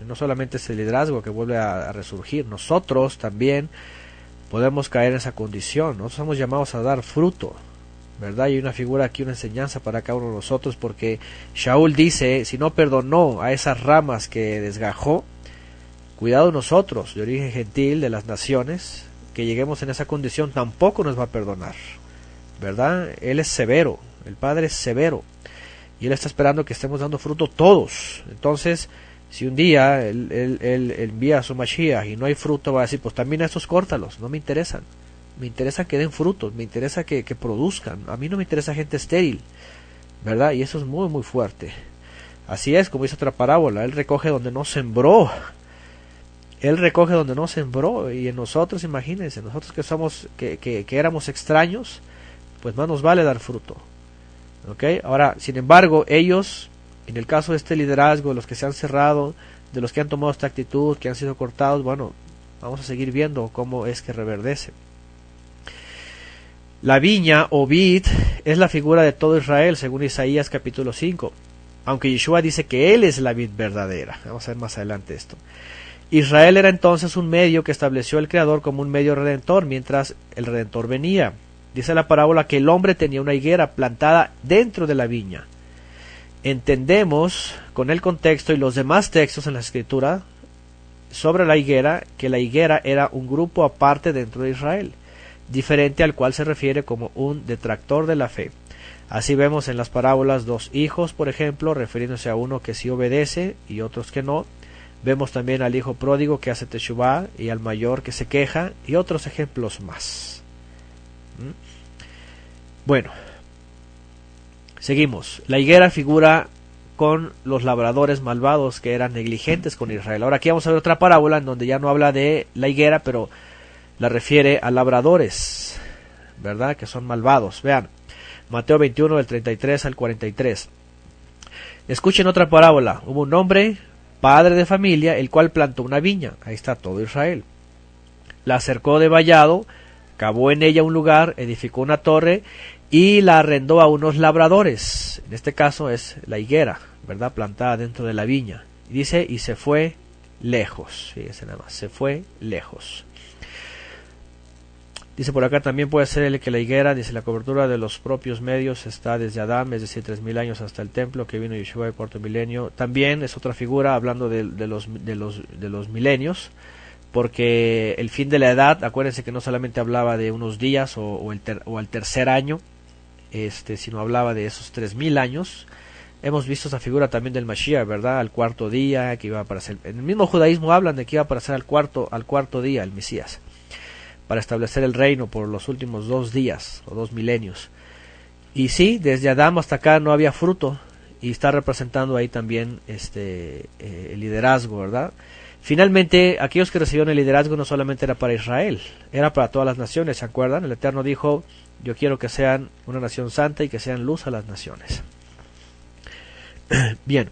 S1: no solamente es el liderazgo que vuelve a resurgir, nosotros también podemos caer en esa condición. Nosotros somos llamados a dar fruto, ¿verdad? Y hay una figura aquí, una enseñanza para cada uno de nosotros, porque Shaul dice: si no perdonó a esas ramas que desgajó, cuidado nosotros, de origen gentil, de las naciones, que lleguemos en esa condición, tampoco nos va a perdonar, ¿verdad? Él es severo, el Padre es severo, y Él está esperando que estemos dando fruto todos. Entonces, Si un día él envía a su Mashiach y no hay fruto, va a decir, pues también a estos córtalos, no me interesan. Me interesa que den frutos, me interesa que produzcan. A mí no me interesa gente estéril, ¿verdad? Y eso es muy, muy fuerte. Así es, como dice otra parábola, Él recoge donde no sembró. Él recoge donde no sembró. Y en nosotros, imagínense, nosotros que somos, que éramos extraños, pues más nos vale dar fruto. ¿Ok? Ahora, sin embargo, ellos, en el caso de este liderazgo, de los que se han cerrado, de los que han tomado esta actitud, que han sido cortados, bueno, vamos a seguir viendo cómo es que reverdece. La viña o vid es la figura de todo Israel, según Isaías capítulo 5. Aunque Yeshua dice que Él es la vid verdadera. Vamos a ver más adelante esto. Israel era entonces un medio que estableció el Creador como un medio redentor, mientras el Redentor venía. Dice la parábola que el hombre tenía una higuera plantada dentro de la viña. Entendemos con el contexto y los demás textos en la Escritura sobre la higuera, que la higuera era un grupo aparte dentro de Israel, diferente al cual se refiere como un detractor de la fe. Así vemos en las parábolas dos hijos, por ejemplo, refiriéndose a uno que sí obedece y otros que no. Vemos también al hijo pródigo que hace teshuvá y al mayor que se queja y otros ejemplos más. Bueno, seguimos. La higuera figura con los labradores malvados que eran negligentes con Israel. Ahora aquí vamos a ver otra parábola en donde ya no habla de la higuera, pero la refiere a labradores, ¿verdad? Que son malvados. Vean, Mateo 21 del 33 al 43. Escuchen otra parábola. Hubo un hombre, padre de familia, el cual plantó una viña. Ahí está todo Israel. La cercó de vallado, cavó en ella un lugar, edificó una torre y la arrendó a unos labradores. En este caso es la higuera, ¿verdad? Plantada dentro de la viña. Y dice, y se fue lejos. Fíjense nada más, se fue lejos. Dice por acá, también puede ser el que la higuera, dice, la cobertura de los propios medios está desde Adán, es decir, 3000 años hasta el templo que vino Yeshua de cuarto milenio. También es otra figura hablando de los milenios, porque el fin de la edad, acuérdense que no solamente hablaba de unos días o al tercer año, sino hablaba de esos 3000 años. Hemos visto esa figura también del Mashiach, ¿verdad? Al cuarto día, que iba a aparecer. En el mismo judaísmo hablan de que iba a aparecer al cuarto día, el Mesías, para establecer el reino por los últimos 2 días o 2 milenios. Y sí, desde Adán hasta acá no había fruto, y está representando ahí también el liderazgo, ¿verdad? Finalmente, aquellos que recibieron el liderazgo no solamente era para Israel, era para todas las naciones, ¿se acuerdan? El Eterno dijo, yo quiero que sean una nación santa y que sean luz a las naciones. Bien,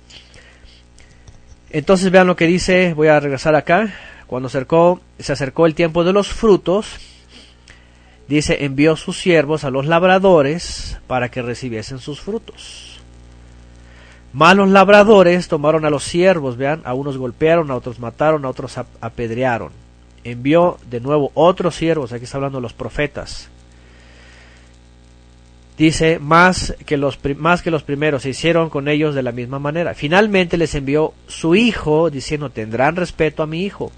S1: entonces vean lo que dice, voy a regresar acá. Cuando se acercó el tiempo de los frutos, dice, envió sus siervos a los labradores para que recibiesen sus frutos. Mas los labradores tomaron a los siervos, vean, a unos golpearon, a otros mataron, a otros apedrearon. Envió de nuevo otros siervos, aquí está hablando de los profetas. Dice, más que los primeros se hicieron con ellos de la misma manera. Finalmente les envió su hijo, diciendo, tendrán respeto a mi hijo.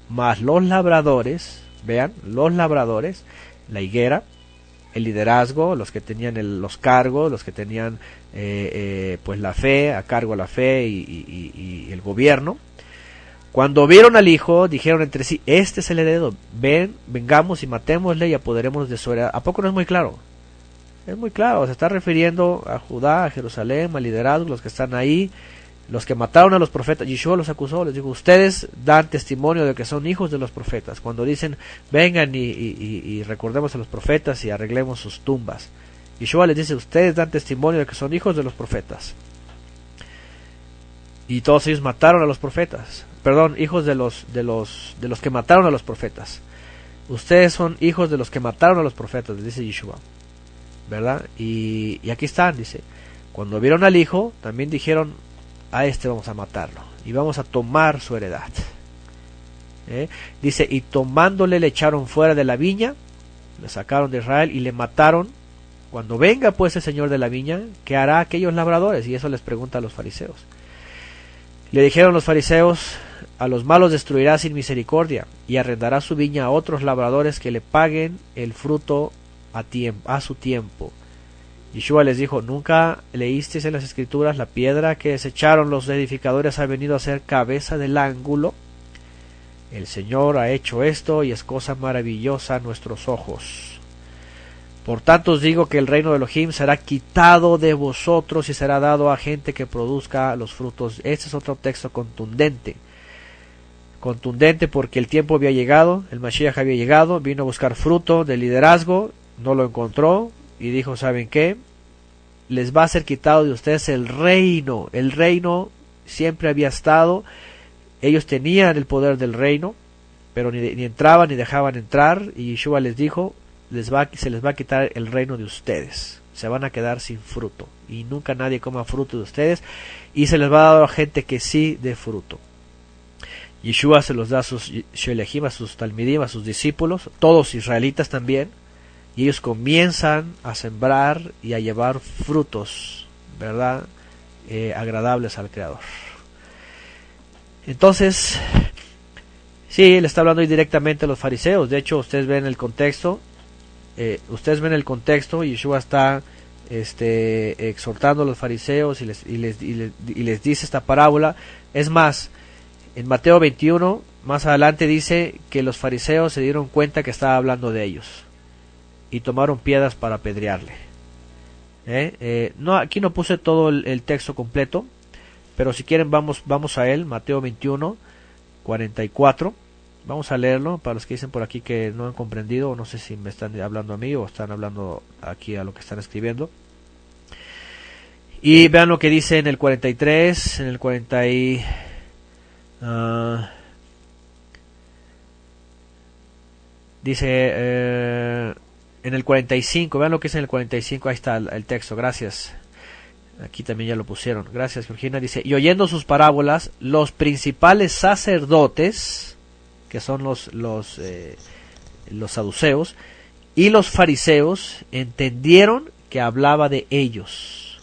S1: Mas los labradores, vean, los labradores, la higuera, el liderazgo, los que tenían los cargos, los que tenían pues la fe, a cargo la fe y el gobierno, cuando vieron al hijo, dijeron entre sí, este es el heredero, vengamos y matémosle y apoderémonos de su heredad. ¿A poco no es muy claro? Es muy claro, se está refiriendo a Judá, a Jerusalén, al liderazgo, los que están ahí, los que mataron a los profetas. Yeshua los acusó, les dijo, ustedes dan testimonio de que son hijos de los profetas. Cuando dicen, vengan y recordemos a los profetas y arreglemos sus tumbas. Yeshua les dice, ustedes dan testimonio de que son hijos de los profetas. Y todos ellos mataron a los profetas. Perdón, hijos de los que mataron a los profetas. Ustedes son hijos de los que mataron a los profetas, les dice Yeshua, ¿verdad? Y aquí están, dice, cuando vieron al hijo, también dijeron, a este vamos a matarlo y vamos a tomar su heredad. Dice, y tomándole le echaron fuera de la viña, le sacaron de Israel y le mataron. Cuando venga pues el señor de la viña, ¿qué hará aquellos labradores? Y eso les pregunta a los fariseos. Le dijeron los fariseos, a los malos destruirá sin misericordia y arrendará su viña a otros labradores que le paguen el fruto a su tiempo. Yeshua les dijo, ¿nunca leísteis en las escrituras la piedra que desecharon los edificadores ha venido a ser cabeza del ángulo? El Señor ha hecho esto y es cosa maravillosa a nuestros ojos. Por tanto os digo que el reino de Elohim será quitado de vosotros y será dado a gente que produzca los frutos. Este es otro texto contundente. Contundente porque el tiempo había llegado, el Mashiach había llegado, vino a buscar fruto de liderazgo, no lo encontró y dijo, ¿saben qué? Les va a ser quitado de ustedes el reino. El reino siempre había estado. Ellos tenían el poder del reino, pero ni entraban ni dejaban entrar. Y Yeshua les dijo, se les va a quitar el reino de ustedes. Se van a quedar sin fruto. Y nunca nadie coma fruto de ustedes. Y se les va a dar a gente que sí dé fruto. Yeshua se los da a sus shelechim, a sus talmidim, a sus discípulos, todos israelitas también. Y ellos comienzan a sembrar y a llevar frutos, ¿verdad? Agradables al Creador. Entonces, sí, él está hablando directamente a los fariseos. De hecho, ustedes ven el contexto. Yeshua está exhortando a los fariseos y les dice esta parábola. Es más, en Mateo 21, más adelante dice que los fariseos se dieron cuenta que estaba hablando de ellos y tomaron piedras para apedrearle. No, aquí no puse todo el texto completo, pero si quieren vamos a él, Mateo 21, 44. Vamos a leerlo para los que dicen por aquí que no han comprendido, o no sé si me están hablando a mí o están hablando aquí a lo que están escribiendo. Y vean lo que dice en el 43, en el 40 dice en el 45, vean lo que dice en el 45, ahí está el texto, gracias. Aquí también ya lo pusieron, gracias Georgina. Dice, y oyendo sus parábolas, los principales sacerdotes, que son los saduceos, y los fariseos, entendieron que hablaba de ellos.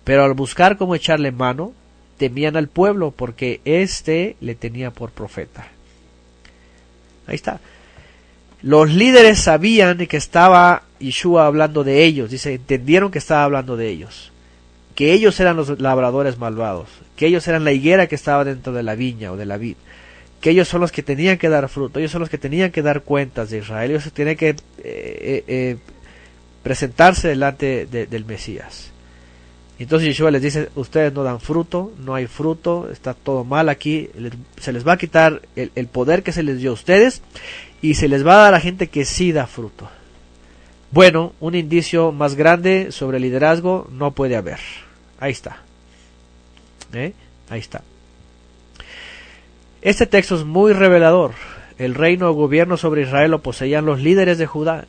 S1: Pero al buscar cómo echarle mano, temían al pueblo, porque éste le tenía por profeta. Ahí está. Los líderes sabían que estaba Yeshua hablando de ellos. Dice, entendieron que estaba hablando de ellos. Que ellos eran los labradores malvados. Que ellos eran la higuera que estaba dentro de la viña o de la vid. Que ellos son los que tenían que dar fruto. Ellos son los que tenían que dar cuentas de Israel. Ellos tenían que presentarse delante del Mesías. Entonces Yeshua les dice, ustedes no dan fruto, no hay fruto, está todo mal aquí. Se les va a quitar el poder que se les dio a ustedes. Y se les va a dar a gente que sí da fruto. Bueno, un indicio más grande sobre el liderazgo no puede haber. Ahí está. Ahí está. Este texto es muy revelador. El reino o gobierno sobre Israel lo poseían los líderes de Judá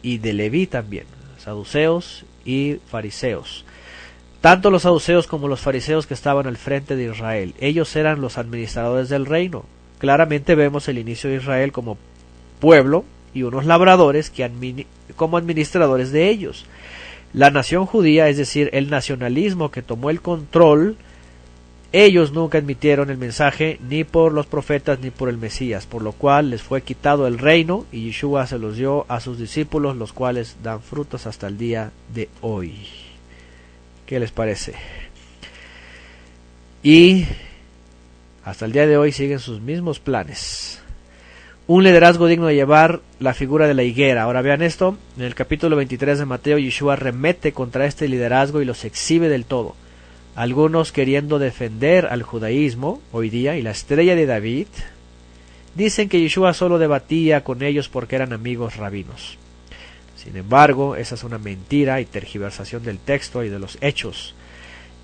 S1: y de Leví también, saduceos y fariseos. Tanto los saduceos como los fariseos que estaban al frente de Israel. Ellos eran los administradores del reino. Claramente vemos el inicio de Israel como pueblo y unos labradores como administradores de ellos. La nación judía, es decir, el nacionalismo que tomó el control, ellos nunca admitieron el mensaje ni por los profetas ni por el Mesías, por lo cual les fue quitado el reino y Yeshua se los dio a sus discípulos, los cuales dan frutos hasta el día de hoy. ¿Qué les parece? Y hasta el día de hoy siguen sus mismos planes. Un liderazgo digno de llevar la figura de la higuera. Ahora vean esto, en el capítulo 23 de Mateo, Yeshua remete contra este liderazgo y los exhibe del todo. Algunos queriendo defender al judaísmo hoy día y la estrella de David, dicen que Yeshua solo debatía con ellos porque eran amigos rabinos. Sin embargo, esa es una mentira y tergiversación del texto y de los hechos.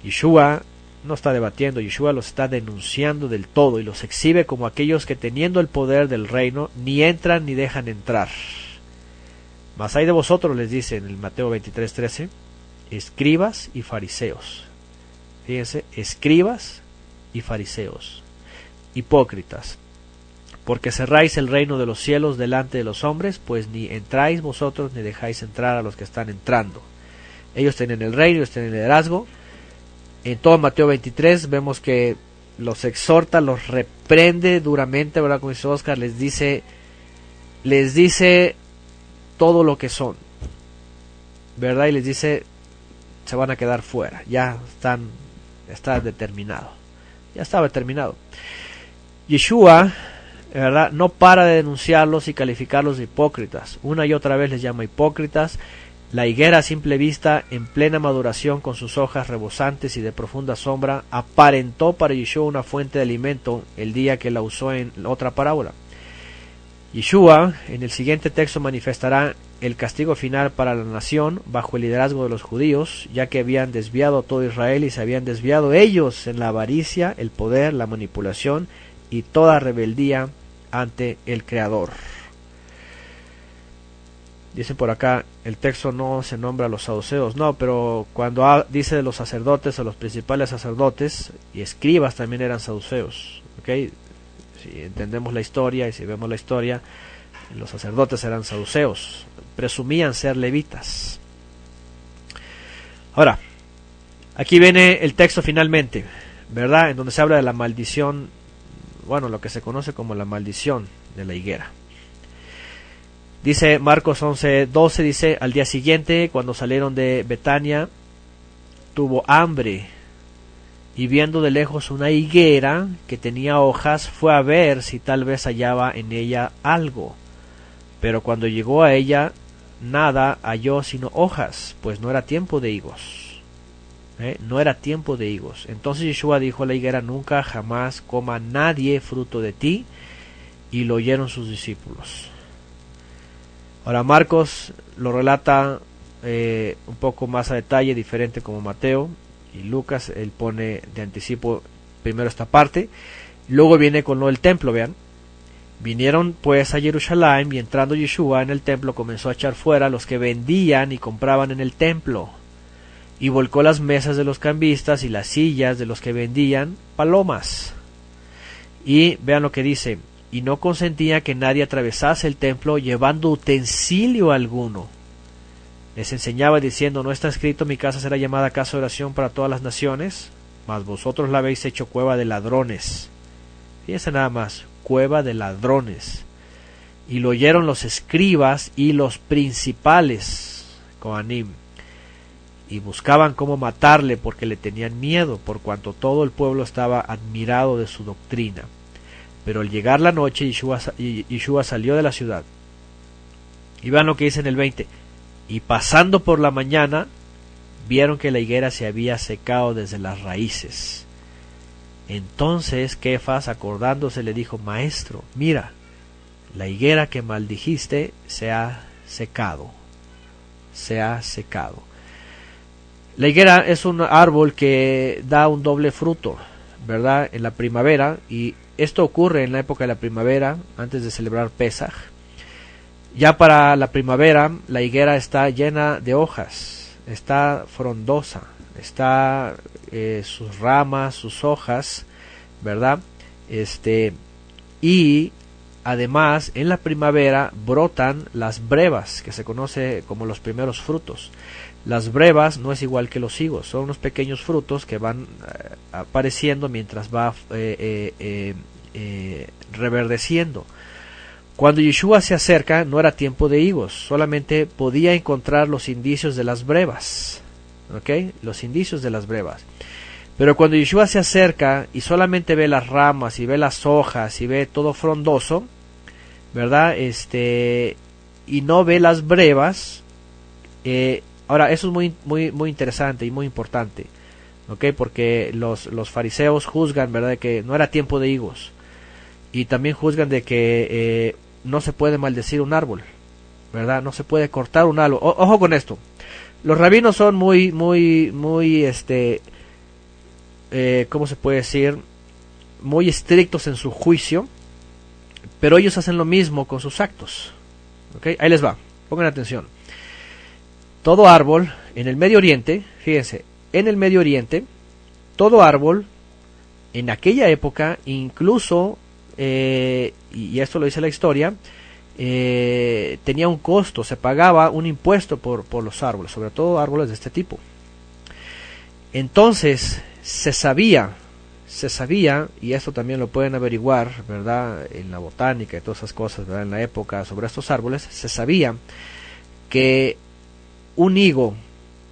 S1: Yeshua no está debatiendo, Yeshua los está denunciando del todo y los exhibe como aquellos que teniendo el poder del reino ni entran ni dejan entrar. Mas hay de vosotros, les dice en el Mateo 23:13, escribas y fariseos. Fíjense, escribas y fariseos, hipócritas, porque cerráis el reino de los cielos delante de los hombres, pues ni entráis vosotros ni dejáis entrar a los que están entrando. Ellos tienen el reino, ellos tienen el liderazgo. En todo Mateo 23 vemos que los exhorta, los reprende duramente, ¿verdad? Como dice Oscar, les dice todo lo que son, ¿verdad? Y les dice, se van a quedar fuera, está determinado, ya estaba determinado. Yeshua, ¿verdad?, no para de denunciarlos y calificarlos de hipócritas, una y otra vez les llama hipócritas. La higuera a simple vista, en plena maduración con sus hojas rebosantes y de profunda sombra, aparentó para Yeshua una fuente de alimento el día que la usó en otra parábola. Yeshua en el siguiente texto manifestará el castigo final para la nación bajo el liderazgo de los judíos, ya que habían desviado a todo Israel y se habían desviado ellos en la avaricia, el poder, la manipulación y toda rebeldía ante el Creador. Dicen por acá, el texto no se nombra a los saduceos, no, pero cuando dice de los sacerdotes o los principales sacerdotes y escribas también eran saduceos, ¿ok? Si entendemos la historia y si vemos la historia, los sacerdotes eran saduceos, presumían ser levitas. Ahora, aquí viene el texto finalmente, ¿verdad?, en donde se habla de la maldición, bueno, lo que se conoce como la maldición de la higuera. Dice Marcos 11:12, dice, al día siguiente, cuando salieron de Betania, tuvo hambre, y viendo de lejos una higuera que tenía hojas, fue a ver si tal vez hallaba en ella algo. Pero cuando llegó a ella, nada halló sino hojas, pues no era tiempo de higos. No era tiempo de higos. Entonces Yeshua dijo a la higuera, nunca jamás coma nadie fruto de ti, y lo oyeron sus discípulos. Ahora Marcos lo relata un poco más a detalle, diferente como Mateo y Lucas. Él pone de anticipo primero esta parte, luego viene con lo del templo. Vean, vinieron pues a Jerusalén, y entrando Yeshua en el templo comenzó a echar fuera a los que vendían y compraban en el templo, y volcó las mesas de los cambistas y las sillas de los que vendían palomas. Y vean lo que dice, y no consentía que nadie atravesase el templo llevando utensilio alguno. Les enseñaba diciendo, ¿no está escrito, mi casa será llamada casa de oración para todas las naciones? Mas vosotros la habéis hecho cueva de ladrones. Fíjense nada más, cueva de ladrones. Y lo oyeron los escribas y los principales, Coanim, y buscaban cómo matarle porque le tenían miedo, por cuanto todo el pueblo estaba admirado de su doctrina. Pero al llegar la noche, Yeshua salió de la ciudad. Y vean lo que dice en el 20. Y pasando por la mañana, vieron que la higuera se había secado desde las raíces. Entonces Kefas, acordándose, le dijo, Maestro, mira, la higuera que maldijiste se ha secado. Se ha secado. La higuera es un árbol que da un doble fruto, ¿verdad?, en la primavera, y esto ocurre en la época de la primavera, antes de celebrar Pesaj. Ya para la primavera, la higuera está llena de hojas, está frondosa, está sus ramas, sus hojas, ¿verdad? Y además, en la primavera brotan las brevas, que se conoce como los primeros frutos. Las brevas no es igual que los higos, son unos pequeños frutos que van apareciendo mientras va reverdeciendo. Cuando Yeshua se acerca, no era tiempo de higos, solamente podía encontrar los indicios de las brevas, ¿ok? Los indicios de las brevas. Pero cuando Yeshua se acerca y solamente ve las ramas y ve las hojas y ve todo frondoso, ¿verdad? Y no ve las brevas. Ahora, eso es muy interesante y muy importante, ¿ok? Porque los fariseos juzgan, ¿verdad?, de que no era tiempo de higos, y también juzgan de que no se puede maldecir un árbol, ¿verdad? No se puede cortar un árbol. Ojo con esto. Los rabinos son muy ¿cómo se puede decir? Muy estrictos en su juicio, pero ellos hacen lo mismo con sus actos, ¿ok? Ahí les va, pongan atención. Todo árbol en el Medio Oriente, fíjense, en el Medio Oriente, todo árbol en aquella época, incluso, y esto lo dice la historia, tenía un costo, se pagaba un impuesto por los árboles, sobre todo árboles de este tipo. Entonces, se sabía, y esto también lo pueden averiguar, ¿verdad?, en la botánica y todas esas cosas, ¿verdad?, en la época sobre estos árboles, se sabía que un higo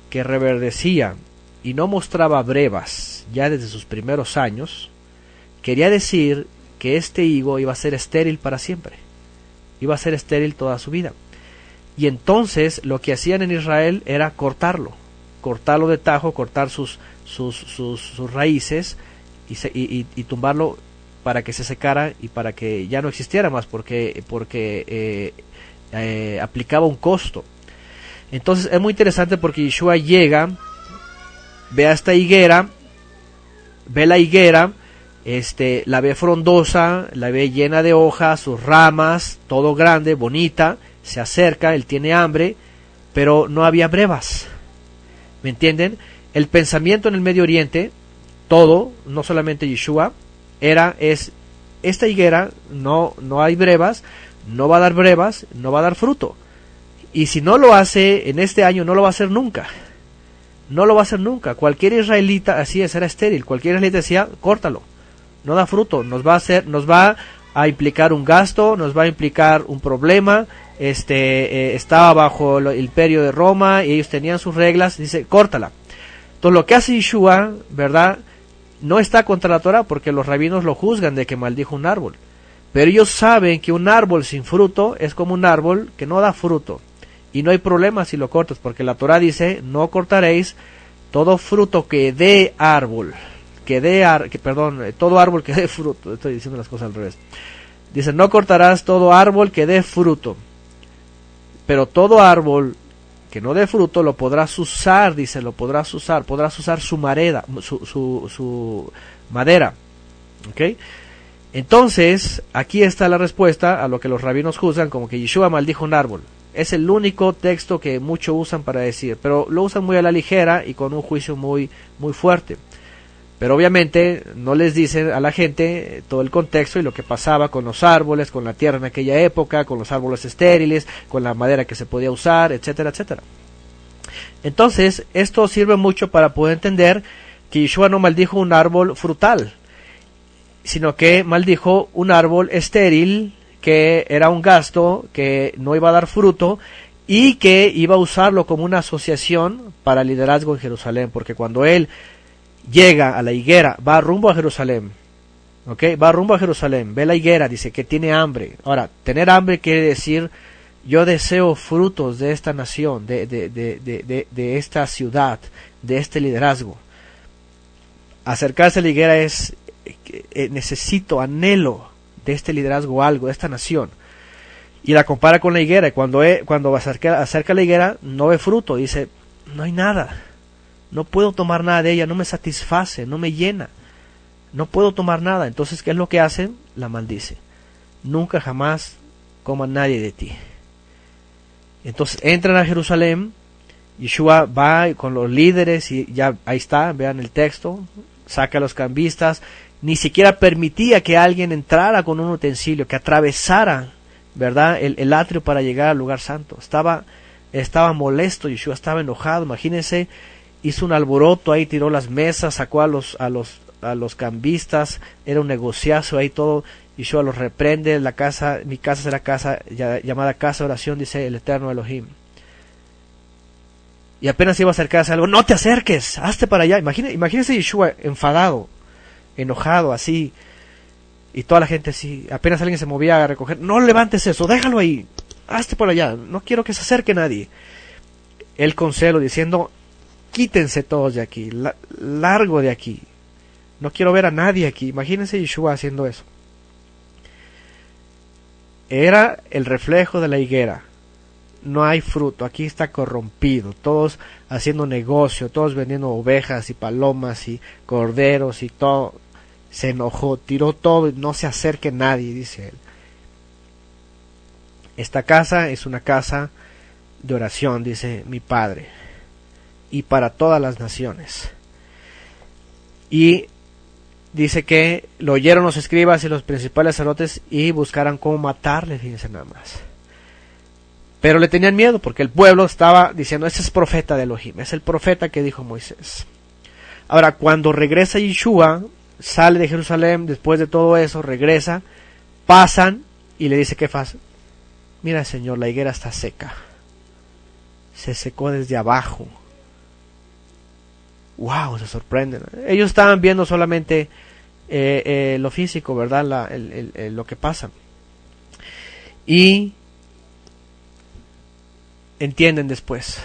S1: que reverdecía y no mostraba brevas ya desde sus primeros años, quería decir que este higo iba a ser estéril para siempre, iba a ser estéril toda su vida. Y entonces lo que hacían en Israel era cortarlo de tajo, cortar sus raíces y tumbarlo para que se secara y para que ya no existiera más, porque aplicaba un costo. Entonces es muy interesante porque Yeshua llega, ve a esta higuera, ve la higuera, la ve frondosa, la ve llena de hojas, sus ramas, todo grande, bonita, se acerca, él tiene hambre, pero no había brevas. ¿Me entienden? El pensamiento en el Medio Oriente, todo, no solamente Yeshua, esta higuera no hay brevas, no va a dar brevas, no va a dar fruto. Y si no lo hace en este año, no lo va a hacer nunca. No lo va a hacer nunca. Cualquier israelita, así es, era estéril. Cualquier israelita decía, córtalo, no da fruto, nos va a implicar un gasto, nos va a implicar un problema. Estaba bajo el imperio de Roma y ellos tenían sus reglas, dice, córtala. Entonces lo que hace Yeshua, ¿verdad?, no está contra la Torah, porque los rabinos lo juzgan de que maldijo un árbol. Pero ellos saben que un árbol sin fruto es como un árbol que no da fruto. Y no hay problema si lo cortas, porque la Torah dice, no cortaréis todo fruto que dé árbol. Todo árbol que dé fruto. Estoy diciendo las cosas al revés. Dice, no cortarás todo árbol que dé fruto. Pero todo árbol que no dé fruto lo podrás usar, dice, podrás usar su madera, su madera. ¿Ok? Entonces, aquí está la respuesta a lo que los rabinos juzgan como que Yeshua maldijo un árbol. Es el único texto que muchos usan para decir, pero lo usan muy a la ligera y con un juicio muy, muy fuerte. Pero obviamente no les dicen a la gente todo el contexto y lo que pasaba con los árboles, con la tierra en aquella época, con los árboles estériles, con la madera que se podía usar, etcétera, etcétera. Entonces, esto sirve mucho para poder entender que Yeshua no maldijo un árbol frutal, sino que maldijo un árbol estéril, que era un gasto, que no iba a dar fruto y que iba a usarlo como una asociación para liderazgo en Jerusalén, porque cuando él llega a la higuera, va rumbo a Jerusalén, va rumbo a Jerusalén, ve la higuera, dice que tiene hambre. Ahora, tener hambre quiere decir, yo deseo frutos de esta nación, de esta ciudad, de este liderazgo. Acercarse a la higuera es, necesito, anhelo de este liderazgo algo, de esta nación. Y la compara con la higuera, y cuando acerca a la higuera, no ve fruto, dice, no hay nada. No puedo tomar nada de ella, no me satisface, no me llena. No puedo tomar nada. Entonces, ¿qué es lo que hace? La maldice. Nunca jamás coma nadie de ti. Entonces entran a Jerusalén. Yeshua va con los líderes y ya ahí está, vean el texto. Saca a los cambistas. Ni siquiera permitía que alguien entrara con un utensilio, que atravesara, ¿verdad?, el atrio para llegar al lugar santo. Estaba molesto, Yeshua estaba enojado. Imagínense. Hizo un alboroto ahí, tiró las mesas, sacó a los cambistas, era un negociazo ahí todo. Yeshua los reprende, mi casa será casa llamada casa de oración, dice el eterno Elohim. Y apenas iba a acercarse a algo, no te acerques, hazte para allá. Imagínense Yeshua enfadado, enojado, así, y toda la gente así, apenas alguien se movía a recoger, no levantes eso, déjalo ahí, hazte por allá, no quiero que se acerque nadie. Él con celo diciendo, quítense todos de aquí, largo de aquí, no quiero ver a nadie aquí. Imagínense Yeshua haciendo eso. Era el reflejo de la higuera. No hay fruto, aquí está corrompido, todos haciendo negocio, todos vendiendo ovejas y palomas y corderos y todo. Se enojó, tiró todo, no se acerque nadie, dice él. Esta casa es una casa de oración, dice mi Padre, y para todas las naciones. Y dice que lo oyeron los escribas y los principales sacerdotes y buscaran cómo matarle, fíjense nada más. Pero le tenían miedo porque el pueblo estaba diciendo, ese es profeta de Elohim, es el profeta que dijo Moisés. Ahora, cuando regresa Yeshua, sale de Jerusalén, después de todo eso, regresa, pasan y le dice, ¿qué pasa? Mira, Señor, la higuera está seca. Se secó desde abajo. wow, se sorprenden. Ellos estaban viendo solamente lo físico, ¿verdad? Lo que pasa. Y entienden después.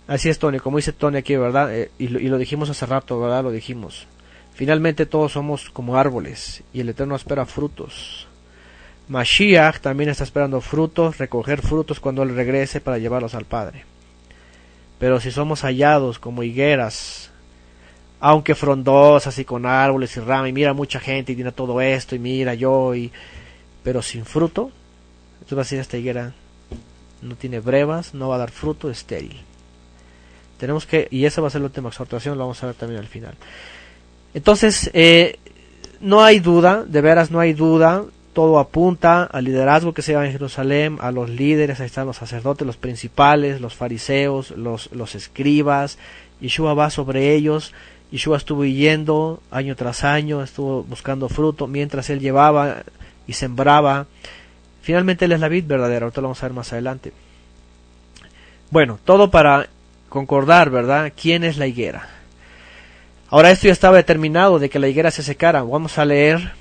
S1: Así es, Tony, como dice Tony aquí, ¿verdad? Y lo dijimos hace rato, ¿verdad? Lo dijimos. Finalmente todos somos como árboles y el Eterno espera frutos. Mashiach también está esperando frutos, recoger frutos cuando Él regrese para llevarlos al Padre. Pero si somos hallados como higueras, aunque frondosas y con árboles y ramas, y mira mucha gente y tiene todo esto, y mira yo, pero sin fruto, entonces va a decir, esta higuera no tiene brevas, no va a dar fruto, estéril. Tenemos que, y esa va a ser la última exhortación, lo vamos a ver también al final. Entonces, no hay duda, de veras no hay duda, todo apunta al liderazgo que se da en Jerusalén, a los líderes, ahí están los sacerdotes, los principales, los fariseos, los escribas. Yeshua va sobre ellos. Yeshua estuvo yendo año tras año, estuvo buscando fruto, mientras él llevaba y sembraba. Finalmente él es la vid verdadera, ahorita lo vamos a ver más adelante. Bueno, todo para concordar, ¿verdad? ¿Quién es la higuera? Ahora esto ya estaba determinado de que la higuera se secara. Vamos a leer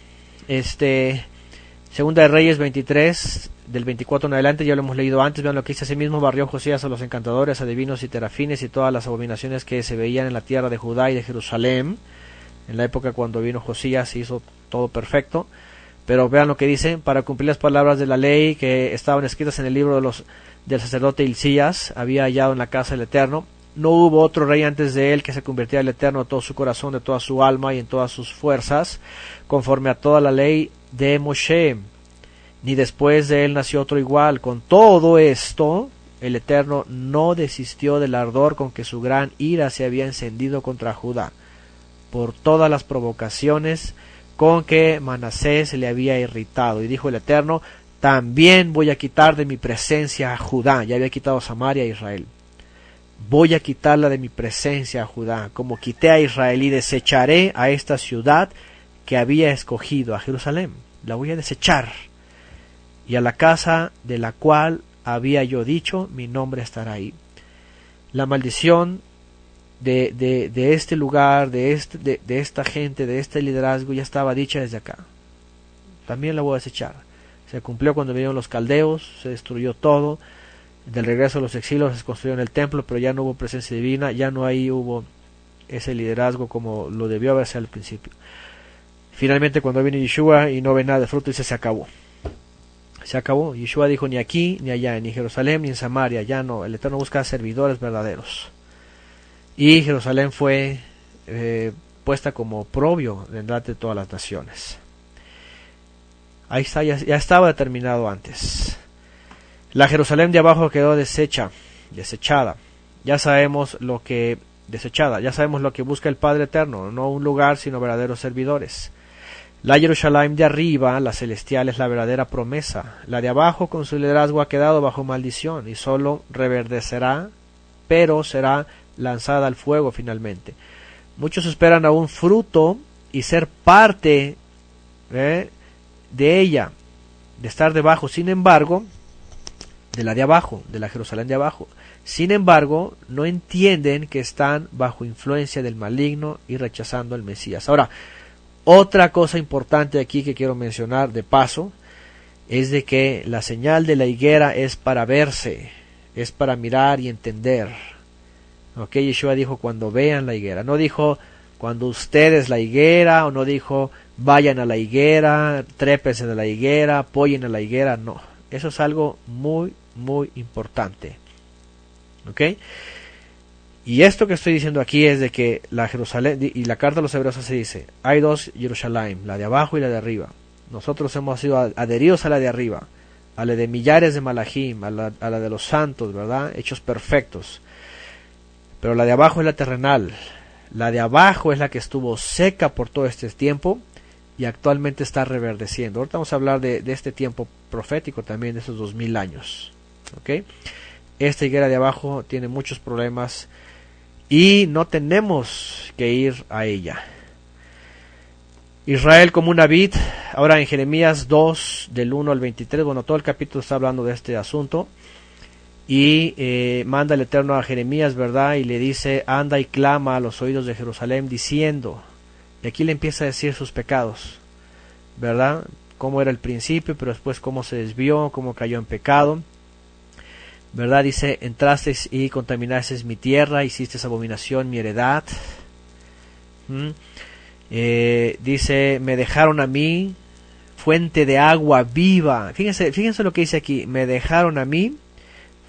S1: Segunda de Reyes 23, del 24 en adelante, ya lo hemos leído antes. Vean lo que dice: asimismo barrió Josías a los encantadores, adivinos y terafines y todas las abominaciones que se veían en la tierra de Judá y de Jerusalén. En la época cuando vino Josías se hizo todo perfecto. Pero vean lo que dice: para cumplir las palabras de la ley que estaban escritas en el libro del sacerdote Hilcías, había hallado en la casa del Eterno. No hubo otro rey antes de él que se convirtiera al Eterno de todo su corazón, de toda su alma y en todas sus fuerzas, conforme a toda la ley de Moshe, ni después de él nació otro igual. Con todo esto, el Eterno no desistió del ardor con que su gran ira se había encendido contra Judá, por todas las provocaciones con que Manasés le había irritado. Y dijo el Eterno: también voy a quitar de mi presencia a Judá. Ya había quitado Samaria a Israel. Voy a quitarla de mi presencia a Judá, como quité a Israel, y desecharé a esta ciudad que había escogido, a Jerusalén. La voy a desechar. Y a la casa de la cual había yo dicho, mi nombre estará ahí. La maldición de este lugar, de esta gente, de este liderazgo, ya estaba dicha desde acá. También la voy a desechar. Se cumplió cuando vinieron los caldeos, se destruyó todo. Del regreso a los exilios se construyó en el templo, pero ya no hubo presencia divina, ya no ahí hubo ese liderazgo como lo debió haberse al principio. Finalmente, cuando viene Yeshua y no ve nada de fruto, dice: se acabó. Se acabó. Yeshua dijo: ni aquí, ni allá, ni en Jerusalén, ni en Samaria, ya no. El Eterno busca servidores verdaderos. Y Jerusalén fue puesta como oprobio delante de todas las naciones. Ahí está, ya estaba determinado antes. La Jerusalén de abajo quedó desechada. Ya sabemos lo que busca el Padre Eterno, no un lugar, sino verdaderos servidores. La Jerusalén de arriba, la celestial, es la verdadera promesa. La de abajo, con su liderazgo, ha quedado bajo maldición y solo reverdecerá, pero será lanzada al fuego finalmente. Muchos esperan a un fruto y ser parte de ella, de estar debajo. Sin embargo, de la de abajo, de la Jerusalén de abajo. Sin embargo, no entienden que están bajo influencia del maligno y rechazando al Mesías. Ahora, otra cosa importante aquí que quiero mencionar de paso, es de que la señal de la higuera es para verse, es para mirar y entender. Ok, Yeshua dijo: cuando vean la higuera. No dijo: cuando ustedes la higuera, o no dijo: vayan a la higuera, trépense de la higuera, apoyen a la higuera. No, eso es algo muy importante. ¿Ok? Y esto que estoy diciendo aquí es de que la Jerusalén, y la carta a los hebreos se dice: hay dos Jerusalén, la de abajo y la de arriba. Nosotros hemos sido adheridos a la de arriba, a la de millares de Malachim, a la de los santos, ¿verdad? Hechos perfectos. Pero la de abajo es la terrenal. La de abajo es la que estuvo seca por todo este tiempo y actualmente está reverdeciendo. Ahorita vamos a hablar de este tiempo profético también, de esos 2000 años. ¿Ok? Esta higuera de abajo tiene muchos problemas y no tenemos que ir a ella. Israel como una vid. Ahora en Jeremías 2, del 1 al 23, bueno, todo el capítulo está hablando de este asunto. Y manda el Eterno a Jeremías, ¿verdad? Y le dice, anda y clama a los oídos de Jerusalén diciendo, y aquí le empieza a decir sus pecados, ¿verdad? Cómo era el principio, pero después cómo se desvió, cómo cayó en pecado, ¿verdad? Dice, entrasteis y contaminasteis mi tierra, hicisteis abominación mi heredad. Dice, me dejaron a mí fuente de agua viva. Fíjense lo que dice aquí, me dejaron a mí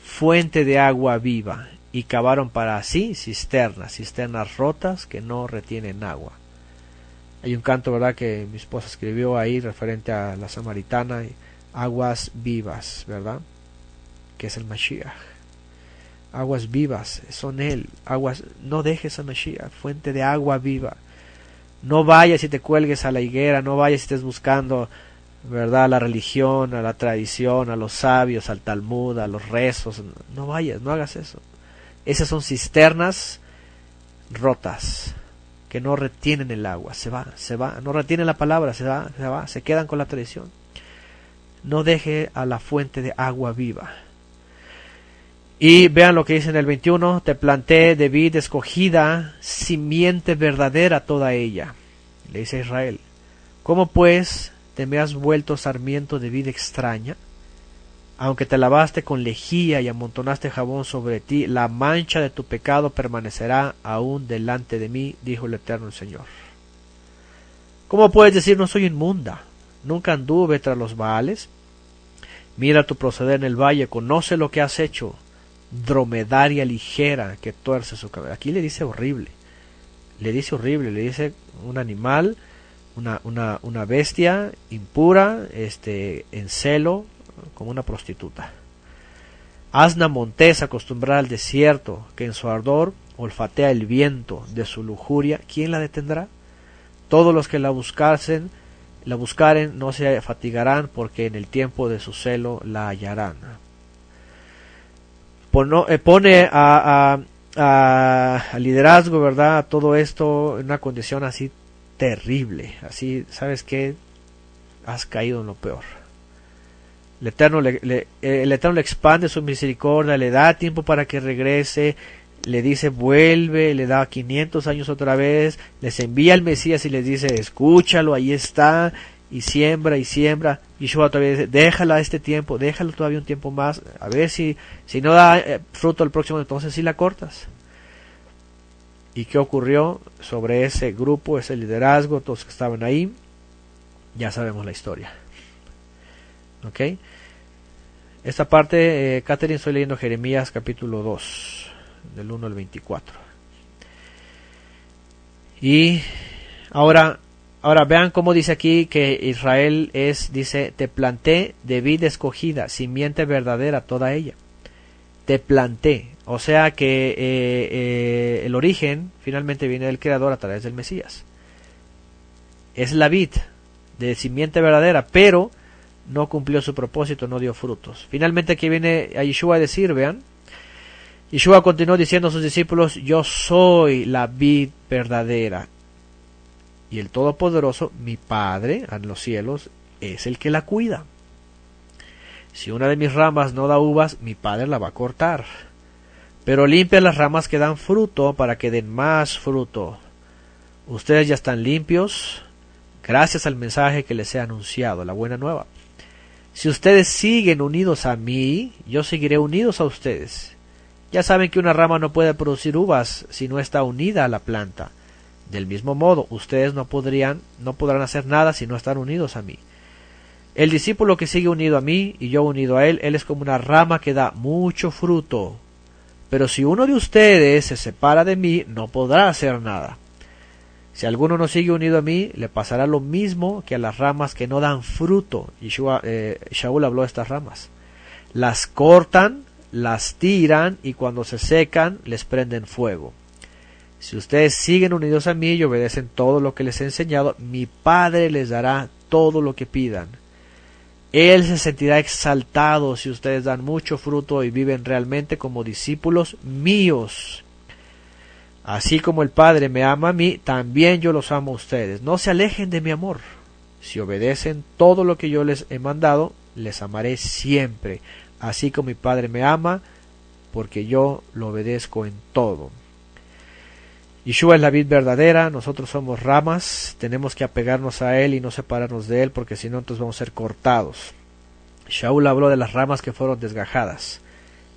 S1: fuente de agua viva, y cavaron para sí cisternas rotas que no retienen agua. Hay un canto, ¿verdad?, que mi esposa escribió ahí referente a la samaritana, aguas vivas, ¿verdad?, que es el Mashiach. Aguas vivas son él. Aguas, no dejes a Mashiach, fuente de agua viva. No vayas y te cuelgues a la higuera, no vayas y estés buscando, ¿verdad?, a la religión, a la tradición, a los sabios, al Talmud, a los rezos. No vayas, no hagas eso. Esas son cisternas rotas que no retienen el agua. Se va, no retienen la palabra, se va, se quedan con la tradición. No deje a la fuente de agua viva. Y vean lo que dice en el 21, te planté de vid escogida, simiente verdadera toda ella. Le dice a Israel, ¿cómo pues te me has vuelto sarmiento de vid extraña? Aunque te lavaste con lejía y amontonaste jabón sobre ti, la mancha de tu pecado permanecerá aún delante de mí, dijo el Eterno el Señor. ¿Cómo puedes decir no soy inmunda? Nunca anduve tras los Baales. Mira tu proceder en el valle, conoce lo que has hecho, dromedaria ligera que tuerce su cabeza. Aquí le dice horrible, le dice un animal, una bestia impura, en celo, como una prostituta. Asna montesa acostumbrada al desierto, que en su ardor olfatea el viento de su lujuria, ¿quién la detendrá? Todos los que la buscaren no se fatigarán, porque en el tiempo de su celo la hallarán. Pone a liderazgo, ¿verdad?, a todo esto en una condición así terrible, así, ¿sabes qué? Has caído en lo peor. El Eterno le expande su misericordia, le da tiempo para que regrese, le dice vuelve, le da 500 años otra vez, les envía al Mesías y les dice escúchalo, ahí está, y siembra. Yeshua todavía dice déjalo todavía un tiempo más, a ver si no da fruto el próximo, entonces sí la cortas. ¿Y qué ocurrió sobre ese grupo, ese liderazgo, todos que estaban ahí? Ya sabemos la historia. ¿Ok? Esta parte, Catherine, estoy leyendo Jeremías capítulo 2, del 1 al 24. Y ahora vean cómo dice aquí que Israel dice, te planté de vid escogida, simiente verdadera toda ella. Te planté, o sea que el origen finalmente viene del Creador a través del Mesías. Es la vid de simiente verdadera, pero no cumplió su propósito, no dio frutos. Finalmente aquí viene a Yeshua a decir, vean, Yeshua continuó diciendo a sus discípulos, yo soy la vid verdadera, y el Todopoderoso, mi Padre en los cielos, es el que la cuida. Si una de mis ramas no da uvas, mi Padre la va a cortar, pero limpia las ramas que dan fruto para que den más fruto. Ustedes ya están limpios gracias al mensaje que les he anunciado, la buena nueva. Si ustedes siguen unidos a mí, yo seguiré unidos a ustedes. Ya saben que una rama no puede producir uvas si no está unida a la planta. Del mismo modo, ustedes no podrán hacer nada si no están unidos a mí. El discípulo que sigue unido a mí y yo unido a él es como una rama que da mucho fruto. Pero si uno de ustedes se separa de mí, no podrá hacer nada. Si alguno no sigue unido a mí, le pasará lo mismo que a las ramas que no dan fruto. Shaul habló de estas ramas. Las cortan, las tiran y cuando se secan les prenden fuego. Si ustedes siguen unidos a mí y obedecen todo lo que les he enseñado, mi Padre les dará todo lo que pidan. Él se sentirá exaltado si ustedes dan mucho fruto y viven realmente como discípulos míos. Así como el Padre me ama a mí, también yo los amo a ustedes. No se alejen de mi amor. Si obedecen todo lo que yo les he mandado, les amaré siempre. Así como mi Padre me ama, porque yo lo obedezco en todo. Yeshua es la vid verdadera, nosotros somos ramas, tenemos que apegarnos a él y no separarnos de él, porque si no entonces vamos a ser cortados. Shaul habló de las ramas que fueron desgajadas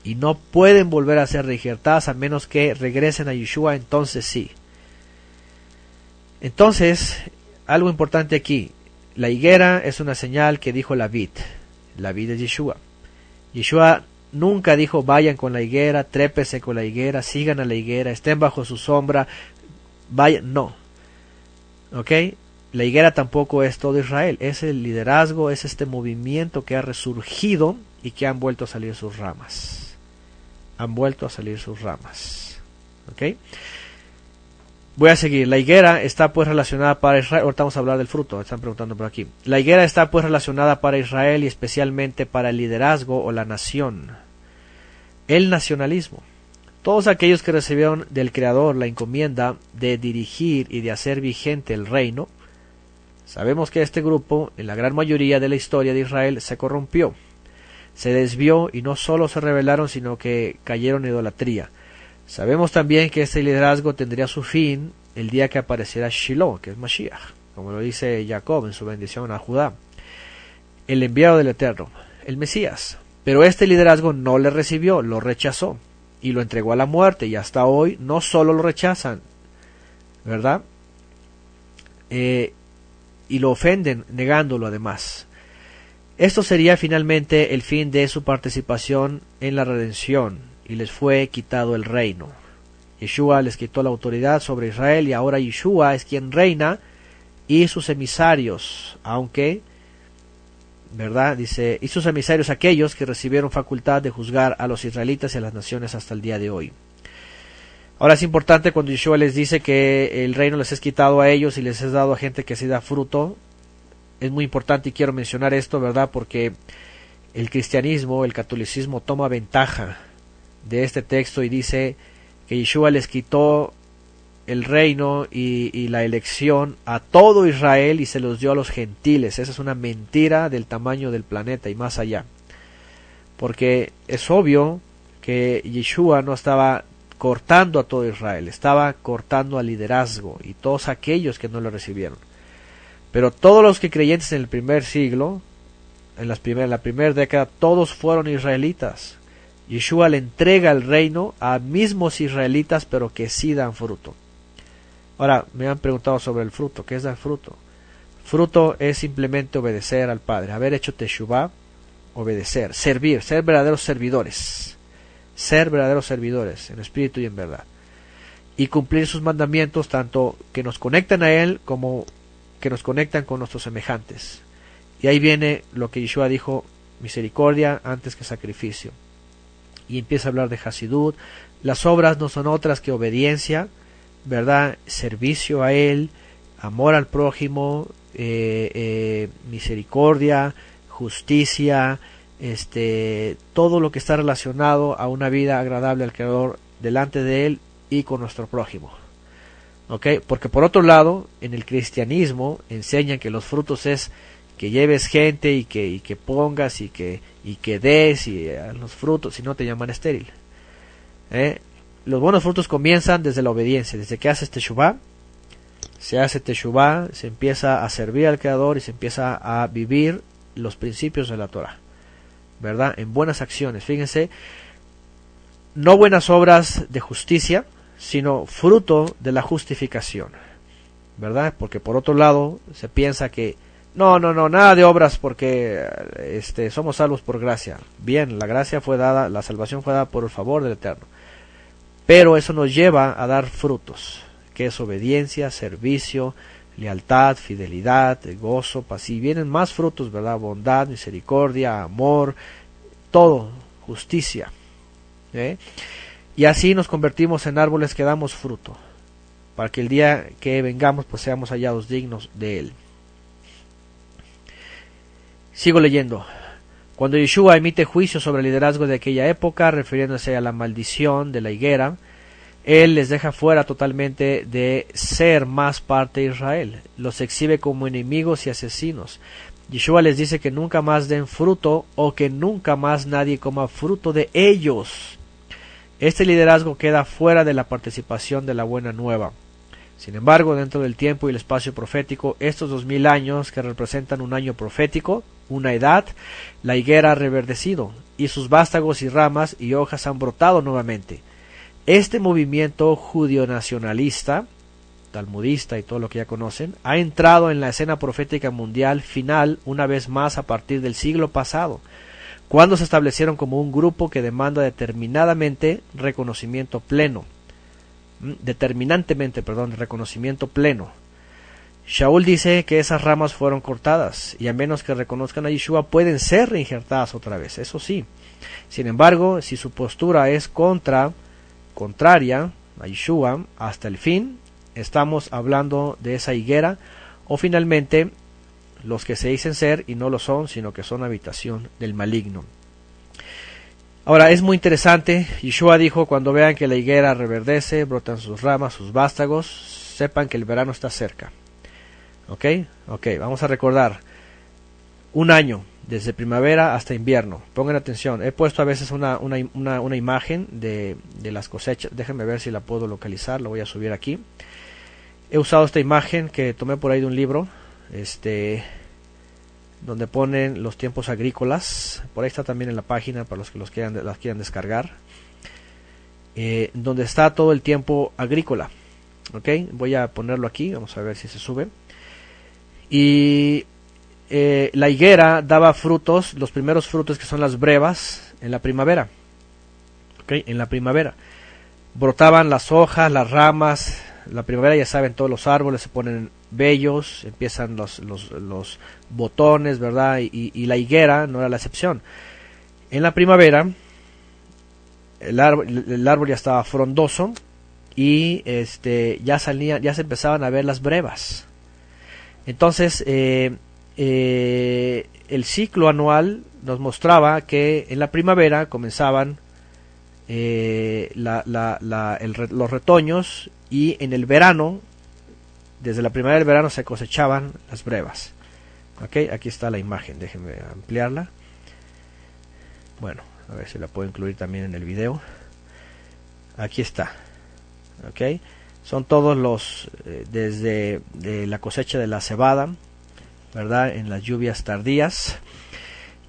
S1: y no pueden volver a ser reinjertadas a menos que regresen a Yeshua, entonces sí. Entonces, algo importante aquí, la higuera es una señal que dijo la vid es Yeshua. Yeshua nunca dijo vayan con la higuera, trépese con la higuera, sigan a la higuera, estén bajo su sombra, vayan, no. ¿Ok? La higuera tampoco es todo Israel, es el liderazgo, es este movimiento que ha resurgido y que han vuelto a salir sus ramas. Han vuelto a salir sus ramas. ¿Ok? Voy a seguir. La higuera está pues relacionada para Israel. Ahorita vamos a hablar del fruto, están preguntando por aquí. La higuera está pues relacionada para Israel y especialmente para el liderazgo o la nación. El nacionalismo. Todos aquellos que recibieron del Creador la encomienda de dirigir y de hacer vigente el reino. Sabemos que este grupo, en la gran mayoría de la historia de Israel, se corrompió, se desvió y no solo se rebelaron, sino que cayeron en idolatría. Sabemos también que este liderazgo tendría su fin el día que apareciera Shiloh, que es Mashiach, como lo dice Jacob en su bendición a Judá, el enviado del Eterno, el Mesías. Pero este liderazgo no le recibió, lo rechazó y lo entregó a la muerte, y hasta hoy no solo lo rechazan, ¿verdad? Y lo ofenden negándolo además. Esto sería finalmente el fin de su participación en la redención, y les fue quitado el reino. Yeshua les quitó la autoridad sobre Israel, y ahora Yeshua es quien reina, y sus emisarios, aunque, ¿verdad? Dice, y sus emisarios aquellos que recibieron facultad de juzgar a los israelitas y a las naciones hasta el día de hoy. Ahora es importante cuando Yeshua les dice que el reino les es quitado a ellos y les es dado a gente que se da fruto. Es muy importante y quiero mencionar esto, ¿verdad? Porque el cristianismo, el catolicismo toma ventaja de este texto y dice que Yeshua les quitó el reino y la elección a todo Israel y se los dio a los gentiles. Esa es una mentira del tamaño del planeta y más allá. Porque es obvio que Yeshua no estaba cortando a todo Israel, estaba cortando al liderazgo y todos aquellos que no lo recibieron. Pero todos los que creyentes en el primer siglo, en la primera década, todos fueron israelitas. Yeshua le entrega el reino a mismos israelitas, pero que sí dan fruto. Ahora, me han preguntado sobre el fruto. ¿Qué es dar fruto? Fruto es simplemente obedecer al Padre, haber hecho teshuvá, obedecer, servir, ser verdaderos servidores. Ser verdaderos servidores en espíritu y en verdad, y cumplir sus mandamientos, tanto que nos conectan a Él como que nos conectan con nuestros semejantes. Y ahí viene lo que Yeshua dijo, misericordia antes que sacrificio, y empieza a hablar de Hasidut. Las obras no son otras que obediencia, verdad, servicio a Él, amor al prójimo, misericordia, justicia, todo lo que está relacionado a una vida agradable al Creador delante de Él y con nuestro prójimo. ¿Okay? Porque por otro lado, en el cristianismo enseñan que los frutos es que lleves gente y que pongas y que des y los frutos, si no te llaman estéril. Los buenos frutos comienzan desde la obediencia, desde que haces teshuvá, se hace teshuvá, se empieza a servir al Creador y se empieza a vivir los principios de la Torah, ¿verdad? En buenas acciones, fíjense, no buenas obras de justicia, sino fruto de la justificación, ¿verdad? Porque por otro lado se piensa que no, nada de obras porque somos salvos por gracia. Bien, la gracia fue dada, la salvación fue dada por el favor del Eterno, pero eso nos lleva a dar frutos, que es obediencia, servicio, lealtad, fidelidad, gozo, paz, y vienen más frutos, ¿verdad? Bondad, misericordia, amor, todo, justicia. Y así nos convertimos en árboles que damos fruto, para que el día que vengamos pues seamos hallados dignos de Él. Sigo leyendo. Cuando Yeshua emite juicio sobre el liderazgo de aquella época, refiriéndose a la maldición de la higuera, Él les deja fuera totalmente de ser más parte de Israel. Los exhibe como enemigos y asesinos. Yeshua les dice que nunca más den fruto o que nunca más nadie coma fruto de ellos. Este liderazgo queda fuera de la participación de la buena nueva. Sin embargo, dentro del tiempo y el espacio profético, estos 2000 años que representan un año profético, una edad, la higuera ha reverdecido, y sus vástagos y ramas y hojas han brotado nuevamente. Este movimiento judío-nacionalista, talmudista y todo lo que ya conocen, ha entrado en la escena profética mundial final una vez más a partir del siglo pasado, cuando se establecieron como un grupo que demanda determinantemente reconocimiento pleno. Shaul dice que esas ramas fueron cortadas y a menos que reconozcan a Yeshua pueden ser reinjertadas otra vez, eso sí. Sin embargo, si su postura es contraria a Yeshua hasta el fin, estamos hablando de esa higuera o finalmente los que se dicen ser y no lo son, sino que son habitación del maligno. Ahora, es muy interesante. Yeshua dijo, cuando vean que la higuera reverdece, brotan sus ramas, sus vástagos, sepan que el verano está cerca. ¿Ok? Vamos a recordar. Un año, desde primavera hasta invierno. Pongan atención. He puesto a veces una imagen de las cosechas. Déjenme ver si la puedo localizar. Lo voy a subir aquí. He usado esta imagen que tomé por ahí de un libro. Donde ponen los tiempos agrícolas, por ahí está también en la página para los que las quieran descargar, donde está todo el tiempo agrícola. Voy a ponerlo aquí, vamos a ver si se sube. Y la higuera daba frutos, los primeros frutos que son las brevas, en la primavera. En la primavera brotaban las hojas, las ramas. La primavera, ya saben, todos los árboles se ponen bellos, empiezan los botones, ¿verdad? Y la higuera no era la excepción. En la primavera el árbol ya estaba frondoso y ya se empezaban a ver las brevas. Entonces el ciclo anual nos mostraba que en la primavera comenzaban los retoños y en el verano, desde la primavera del verano se cosechaban las brevas. Aquí está la imagen, déjenme ampliarla. Bueno, a ver si la puedo incluir también en el video. Aquí está. Son todos los, desde la cosecha de la cebada, ¿verdad? En las lluvias tardías.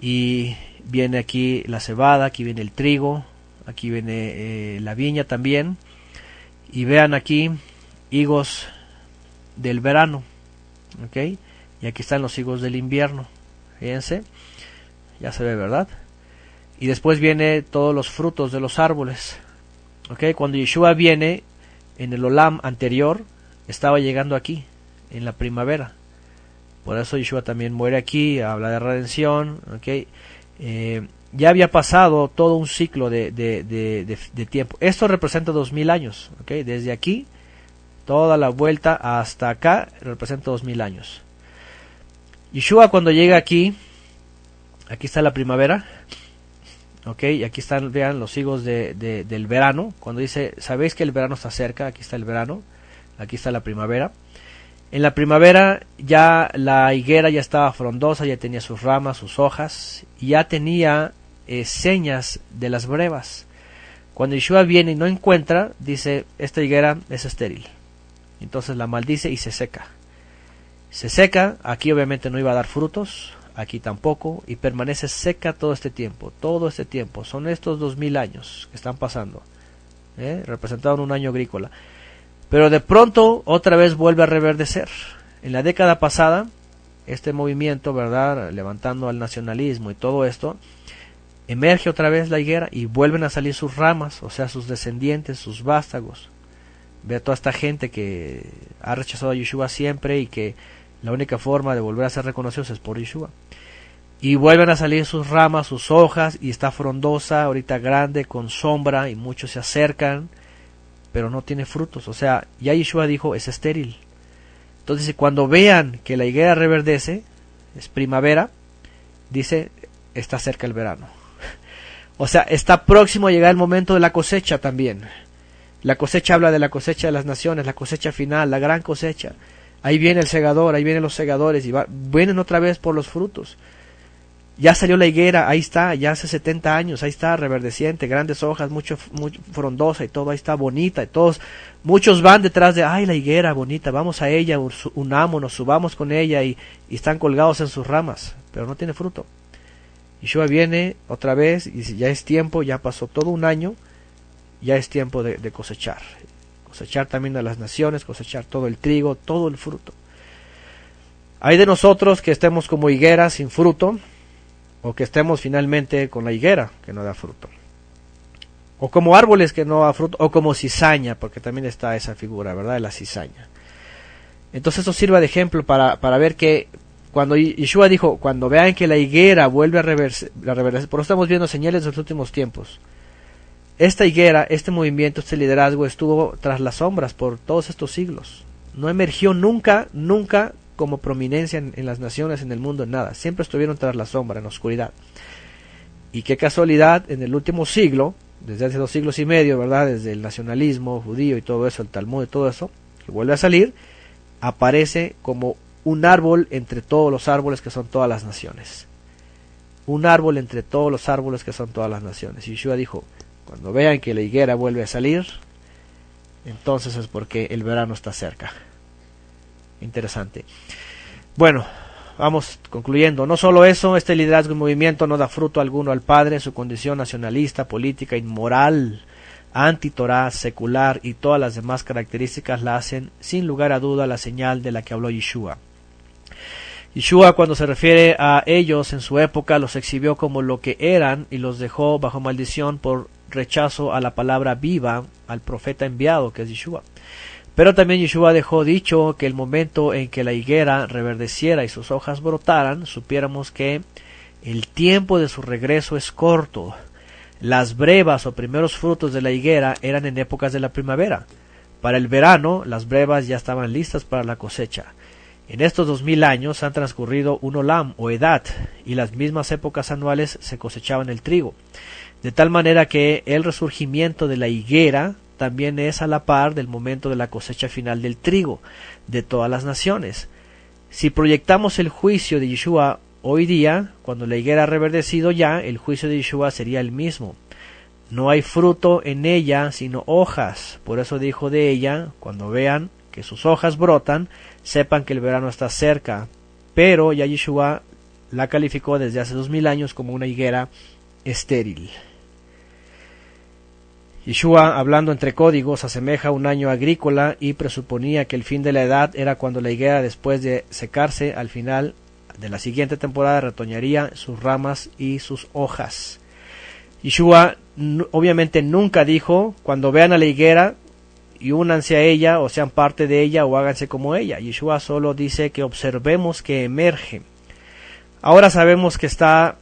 S1: Y viene aquí la cebada, aquí viene el trigo, aquí viene la viña también. Y vean aquí, higos del verano, y aquí están los higos del invierno, fíjense, ya se ve, ¿verdad? Y después viene todos los frutos de los árboles. Cuando Yeshua viene, en el Olam anterior, estaba llegando aquí, en la primavera. Por eso Yeshua también muere aquí, habla de redención, ya había pasado todo un ciclo de tiempo. Esto representa 2000 años, desde aquí, toda la vuelta hasta acá, representa 2000 años. Yeshua cuando llega aquí está la primavera, y aquí están, vean, los higos del verano. Cuando dice, ¿sabéis que el verano está cerca? Aquí está el verano, aquí está la primavera. En la primavera ya la higuera ya estaba frondosa, ya tenía sus ramas, sus hojas, y ya tenía señas de las brevas. Cuando Yeshua viene y no encuentra, dice, esta higuera es estéril. Entonces la maldice y se seca. Se seca, aquí obviamente no iba a dar frutos, aquí tampoco, y permanece seca todo este tiempo. Son estos 2000 años que están pasando, representaron un año agrícola. Pero de pronto otra vez vuelve a reverdecer. En la década pasada, este movimiento, ¿verdad?, levantando al nacionalismo y todo esto, emerge otra vez la higuera y vuelven a salir sus ramas, o sea, sus descendientes, sus vástagos. Ve a toda esta gente que ha rechazado a Yeshua siempre y que la única forma de volver a ser reconocidos es por Yeshua. Y vuelven a salir sus ramas, sus hojas, y está frondosa, ahorita grande, con sombra, y muchos se acercan, pero no tiene frutos. O sea, ya Yeshua dijo, es estéril. Entonces, cuando vean que la higuera reverdece, es primavera, dice, está cerca el verano. O sea, está próximo a llegar el momento de la cosecha también. La cosecha habla de la cosecha de las naciones, la cosecha final, la gran cosecha. Ahí viene el segador, ahí vienen los segadores y vienen otra vez por los frutos. Ya salió la higuera, ahí está, ya hace 70 años, ahí está, reverdeciente, grandes hojas, mucho frondosa y todo, ahí está, bonita, y todos, muchos van detrás de, ay, la higuera bonita, vamos a ella, unámonos, subamos con ella, y están colgados en sus ramas, pero no tiene fruto. Yeshua viene otra vez, y dice, ya es tiempo, ya pasó todo un año, ya es tiempo de cosechar también a las naciones, cosechar todo el trigo, todo el fruto. Hay de nosotros que estemos como higuera sin fruto, o que estemos finalmente con la higuera que no da fruto, o como árboles que no da fruto, o como cizaña, porque también está esa figura, ¿verdad?, de la cizaña. Entonces eso sirve de ejemplo para ver que cuando Yeshua dijo, cuando vean que la higuera vuelve a reverdecer, por eso estamos viendo señales de los últimos tiempos. Esta higuera, este movimiento, este liderazgo estuvo tras las sombras por todos estos siglos. No emergió nunca como prominencia en las naciones, en el mundo, en nada. Siempre estuvieron tras la sombra, en la oscuridad. Y qué casualidad, en el último siglo, desde hace 2 siglos y medio, ¿verdad?, desde el nacionalismo judío y todo eso, el Talmud y todo eso, que vuelve a salir, aparece como un árbol entre todos los árboles que son todas las naciones. Un árbol entre todos los árboles que son todas las naciones. Y Yeshua dijo, cuando vean que la higuera vuelve a salir, entonces es porque el verano está cerca. Interesante. Bueno, vamos concluyendo. No solo eso, este liderazgo y movimiento no da fruto alguno al Padre. Su condición nacionalista, política, inmoral, anti-Torah, secular y todas las demás características la hacen sin lugar a duda la señal de la que habló Yeshua. Yeshua, cuando se refiere a ellos en su época, los exhibió como lo que eran y los dejó bajo maldición por rechazo a la palabra viva, al profeta enviado que es Yeshua. Pero también Yeshua dejó dicho que el momento en que la higuera reverdeciera y sus hojas brotaran, supiéramos que el tiempo de su regreso es corto. Las brevas o primeros frutos de la higuera eran en épocas de la primavera. Para el verano, las brevas ya estaban listas para la cosecha. En estos 2000 años han transcurrido un olam o edad, y las mismas épocas anuales se cosechaban el trigo. De tal manera que el resurgimiento de la higuera también es a la par del momento de la cosecha final del trigo de todas las naciones. Si proyectamos el juicio de Yeshua hoy día, cuando la higuera ha reverdecido ya, el juicio de Yeshua sería el mismo. No hay fruto en ella, sino hojas. Por eso dijo de ella, cuando vean que sus hojas brotan, sepan que el verano está cerca. Pero ya Yeshua la calificó desde hace 2000 años como una higuera estéril. Yeshua, hablando entre códigos, asemeja un año agrícola y presuponía que el fin de la edad era cuando la higuera, después de secarse, al final de la siguiente temporada retoñaría sus ramas y sus hojas. Yeshua obviamente nunca dijo, cuando vean a la higuera y únanse a ella, o sean parte de ella, o háganse como ella. Yeshua solo dice que observemos que emerge. Ahora sabemos que está,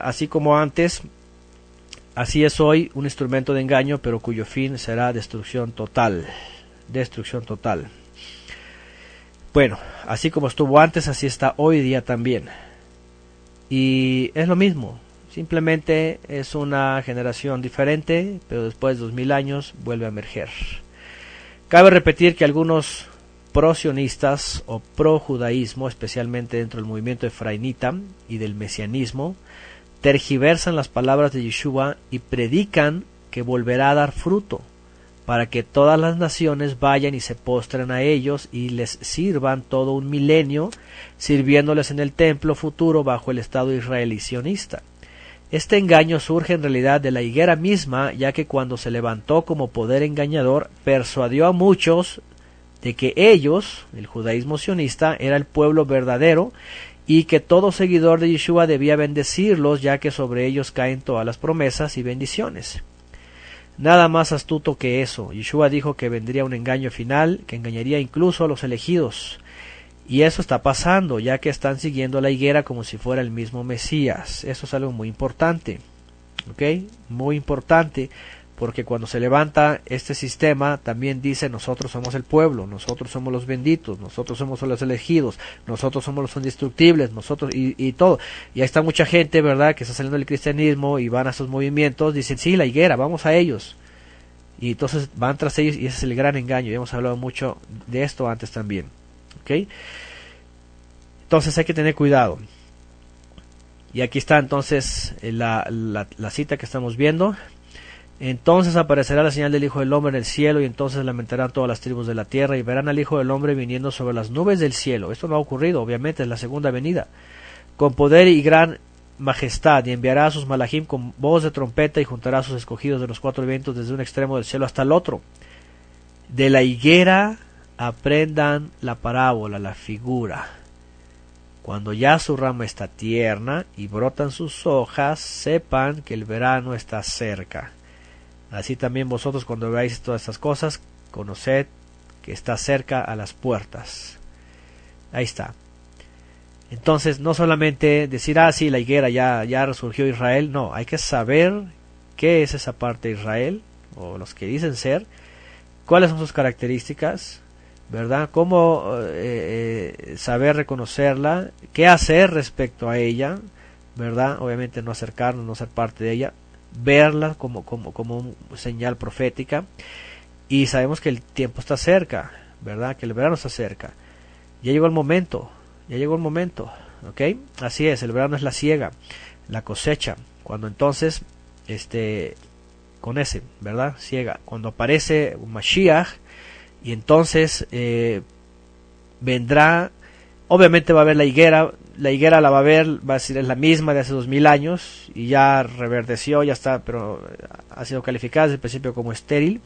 S1: así como antes, así es hoy, un instrumento de engaño, pero cuyo fin será destrucción total. Destrucción total. Bueno, así como estuvo antes, así está hoy día también. Y es lo mismo. Simplemente es una generación diferente, pero después de 2000 años vuelve a emerger. Cabe repetir que algunos pro-sionistas o pro-judaísmo, especialmente dentro del movimiento efrainita y del mesianismo, tergiversan las palabras de Yeshua y predican que volverá a dar fruto, para que todas las naciones vayan y se postren a ellos y les sirvan todo un milenio, sirviéndoles en el templo futuro bajo el Estado israelí sionista. Este engaño surge en realidad de la higuera misma, ya que cuando se levantó como poder engañador, persuadió a muchos de que ellos, el judaísmo sionista, era el pueblo verdadero y que todo seguidor de Yeshua debía bendecirlos, ya que sobre ellos caen todas las promesas y bendiciones. Nada más astuto que eso. Yeshua dijo que vendría un engaño final, que engañaría incluso a los elegidos. Y eso está pasando, ya que están siguiendo a la higuera como si fuera el mismo Mesías. Eso es algo muy importante. ¿Ok? Muy importante, porque cuando se levanta este sistema, también dice, nosotros somos el pueblo, nosotros somos los benditos, nosotros somos los elegidos, nosotros somos los indestructibles, nosotros, y todo. Y ahí está mucha gente, ¿verdad?, que está saliendo del cristianismo y van a esos movimientos, dicen, sí, la higuera, vamos a ellos. Y entonces van tras ellos, y ese es el gran engaño. Ya hemos hablado mucho de esto antes también. ¿Okay? Entonces hay que tener cuidado. Y aquí está entonces la cita que estamos viendo. Entonces aparecerá la señal del Hijo del Hombre en el cielo, y entonces lamentarán todas las tribus de la tierra, y verán al Hijo del Hombre viniendo sobre las nubes del cielo. Esto no ha ocurrido, obviamente, es la segunda venida, con poder y gran majestad, y enviará a sus malachim con voz de trompeta, y juntará a sus escogidos de los cuatro vientos desde un extremo del cielo hasta el otro. De la higuera aprendan la parábola, la figura. Cuando ya su rama está tierna y brotan sus hojas, sepan que el verano está cerca. Así también vosotros, cuando veáis todas estas cosas, conoced que está cerca a las puertas. Ahí está. Entonces, no solamente decir, sí, la higuera ya resurgió Israel. No, hay que saber qué es esa parte de Israel, o los que dicen ser, cuáles son sus características, ¿verdad? Cómo saber reconocerla, qué hacer respecto a ella, ¿verdad? Obviamente no acercarnos, no ser parte de ella, verla como señal profética. Y sabemos que el tiempo está cerca, ¿verdad? Que el verano está cerca. Ya llegó el momento, ¿ok? Así es, el verano es la siega, la cosecha, cuando entonces, con ese, ¿verdad? Siega, cuando aparece un Mashiach, y entonces vendrá, obviamente va a haber la higuera la va a ver, va a decir es la misma de hace 2000 años, y ya reverdeció, ya está, pero ha sido calificada desde el principio como estéril,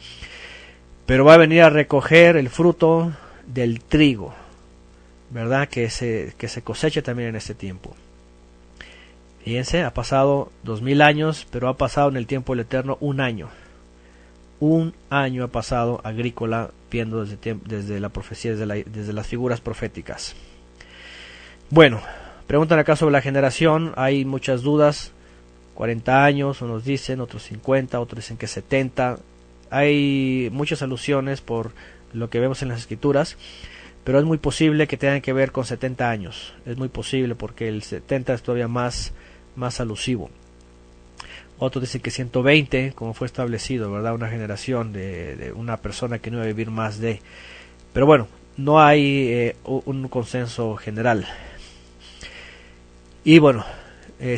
S1: pero va a venir a recoger el fruto del trigo, ¿verdad? Que se cosecha también en este tiempo. Fíjense, ha pasado 2000 años, pero ha pasado en el tiempo del Eterno un año. Un año ha pasado agrícola, viendo desde la profecía, desde las figuras proféticas. Bueno, preguntan acá sobre la generación, hay muchas dudas, 40 años, unos dicen, otros 50, otros dicen que 70, hay muchas alusiones por lo que vemos en las escrituras, pero es muy posible que tengan que ver con 70 años, es muy posible porque el 70 es todavía más alusivo. Otros dicen que 120, como fue establecido, ¿verdad? Una generación de una persona que no iba a vivir más de... Pero bueno, no hay un consenso general. Y bueno,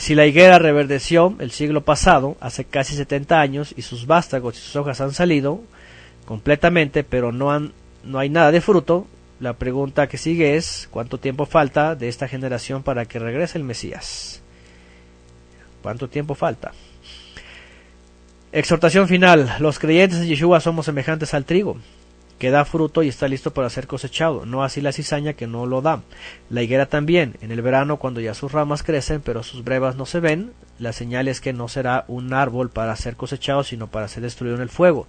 S1: si la higuera reverdeció el siglo pasado, hace casi 70 años, y sus vástagos y sus hojas han salido completamente, pero no hay nada de fruto, la pregunta que sigue es, ¿cuánto tiempo falta de esta generación para que regrese el Mesías? ¿Cuánto tiempo falta? Exhortación final. Los creyentes en Yeshua somos semejantes al trigo, que da fruto y está listo para ser cosechado, no así la cizaña, que no lo da. La higuera también, en el verano, cuando ya sus ramas crecen, pero sus brevas no se ven, la señal es que no será un árbol para ser cosechado, sino para ser destruido en el fuego.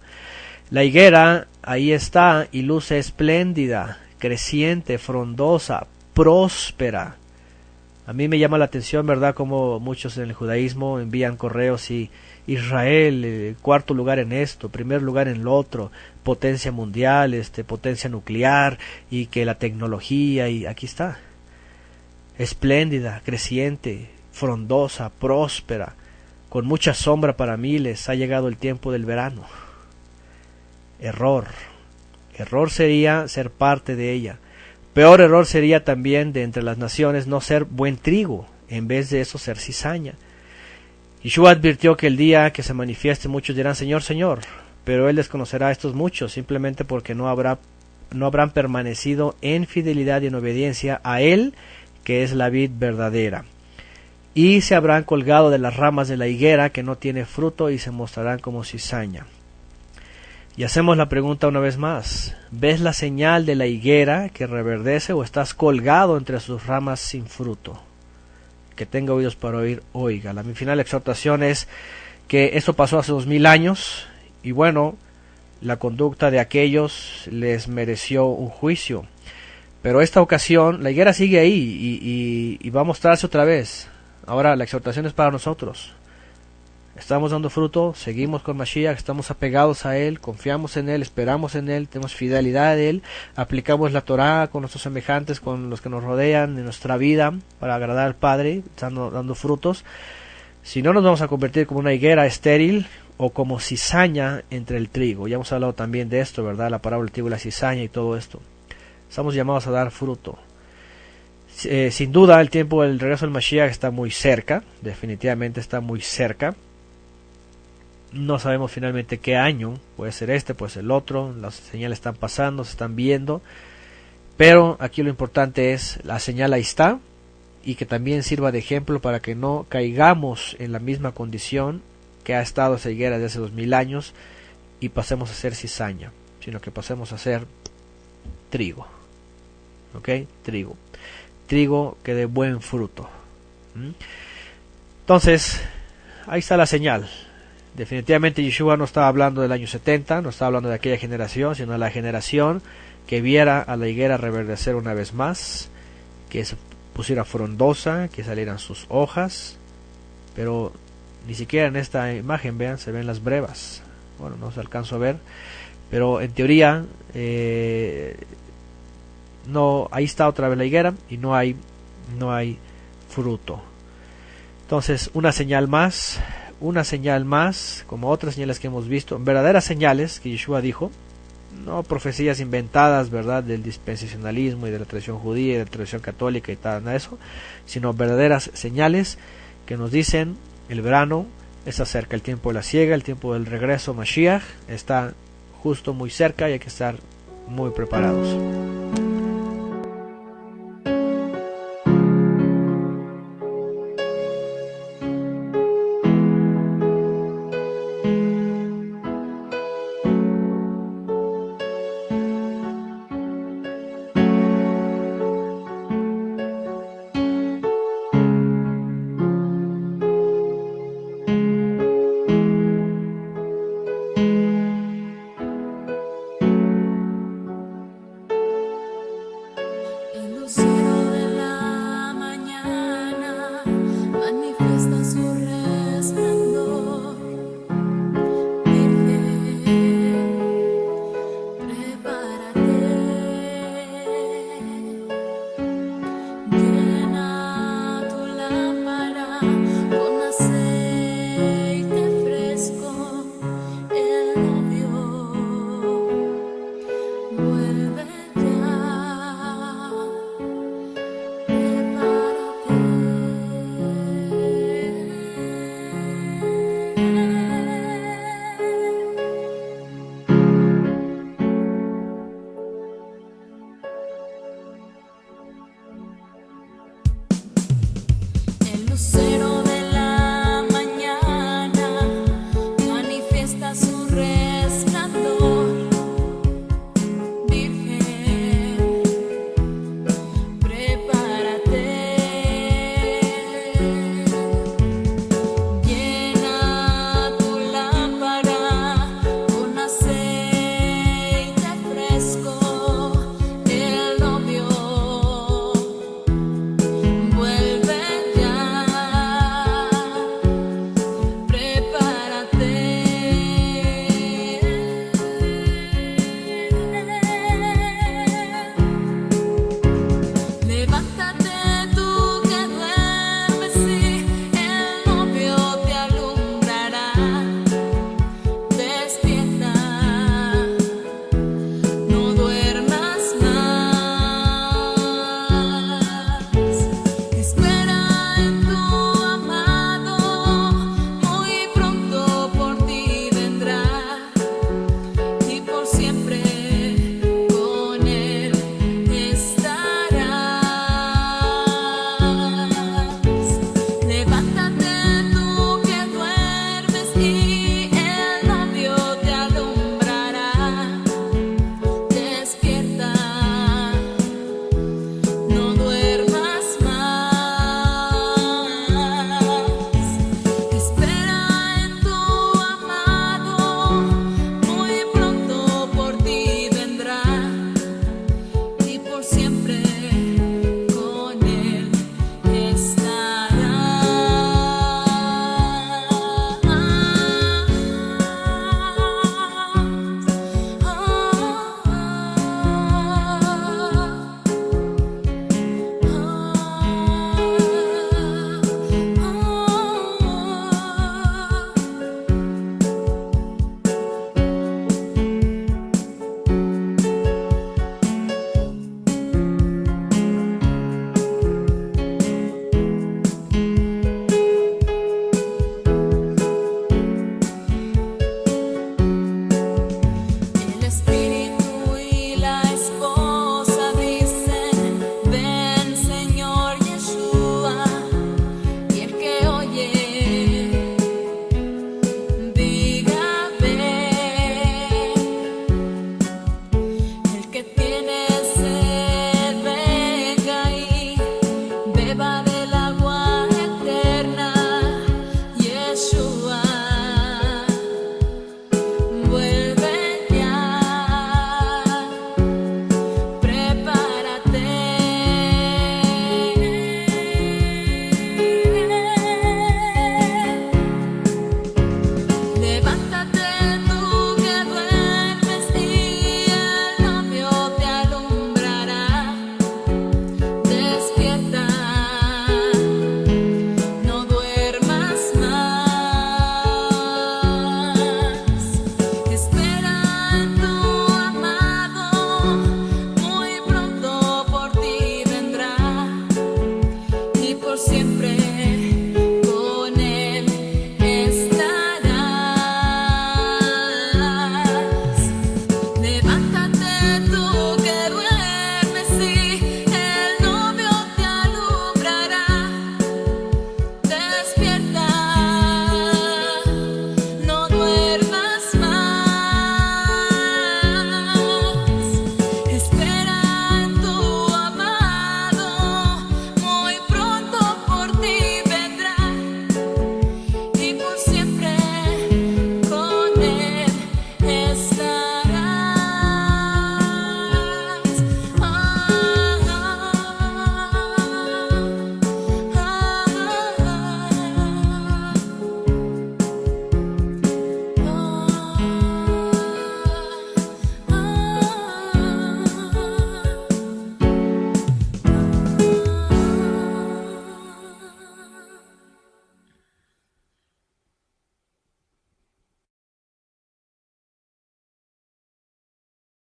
S1: La higuera, ahí está, y luce espléndida, creciente, frondosa, próspera. A mí me llama la atención, ¿verdad?, como muchos en el judaísmo envían correos y Israel, cuarto lugar en esto, primer lugar en lo otro, potencia mundial, potencia nuclear, y que la tecnología, y aquí está, espléndida, creciente, frondosa, próspera, con mucha sombra para miles. Ha llegado el tiempo del verano. Error sería ser parte de ella. Peor error sería también de entre las naciones no ser buen trigo, en vez de eso ser cizaña. Yeshua advirtió que el día que se manifieste muchos dirán Señor, Señor, pero él desconocerá a estos muchos simplemente porque no habrán permanecido en fidelidad y en obediencia a él, que es la vid verdadera, y se habrán colgado de las ramas de la higuera que no tiene fruto y se mostrarán como cizaña. Y hacemos la pregunta una vez más, ¿ves la señal de la higuera que reverdece o estás colgado entre sus ramas sin fruto? Que tenga oídos para oír, oiga. La mi final exhortación es que esto pasó hace 2000 años y bueno, la conducta de aquellos les mereció un juicio. Pero esta ocasión la higuera sigue ahí y va a mostrarse otra vez. Ahora la exhortación es para nosotros. Estamos dando fruto, seguimos con Mashiach, estamos apegados a Él, confiamos en Él, esperamos en Él, tenemos fidelidad a Él, aplicamos la Torah con nuestros semejantes, con los que nos rodean en nuestra vida para agradar al Padre, dando frutos. Si no, nos vamos a convertir como una higuera estéril o como cizaña entre el trigo. Ya hemos hablado también de esto, ¿verdad? La parábola del trigo y la cizaña y todo esto. Estamos llamados a dar fruto. Sin duda el tiempo del regreso del Mashiach está muy cerca, definitivamente está muy cerca. No sabemos finalmente qué año, puede ser este, puede ser el otro, las señales están pasando, se están viendo, pero aquí lo importante es la señal ahí está, y que también sirva de ejemplo para que no caigamos en la misma condición que ha estado esa higuera desde hace 2000 años y pasemos a ser cizaña, sino que pasemos a ser trigo, ¿ok? Trigo que dé buen fruto. Entonces, ahí está la señal. Definitivamente Yeshua no estaba hablando del año 70, no estaba hablando de aquella generación, sino de la generación que viera a la higuera reverdecer una vez más, que se pusiera frondosa, que salieran sus hojas, pero ni siquiera en esta imagen, vean, se ven las brevas. Bueno, no se alcanza a ver, pero en teoría no, ahí está otra vez la higuera y no hay fruto. Entonces, una señal más, como otras señales que hemos visto, verdaderas señales que Yeshua dijo, no profecías inventadas, ¿verdad?, del dispensacionalismo y de la tradición judía y de la tradición católica y tal, nada de eso, sino verdaderas señales que nos dicen el verano está cerca, el tiempo de la siega, el tiempo del regreso Mashiach está justo muy cerca y hay que estar muy preparados.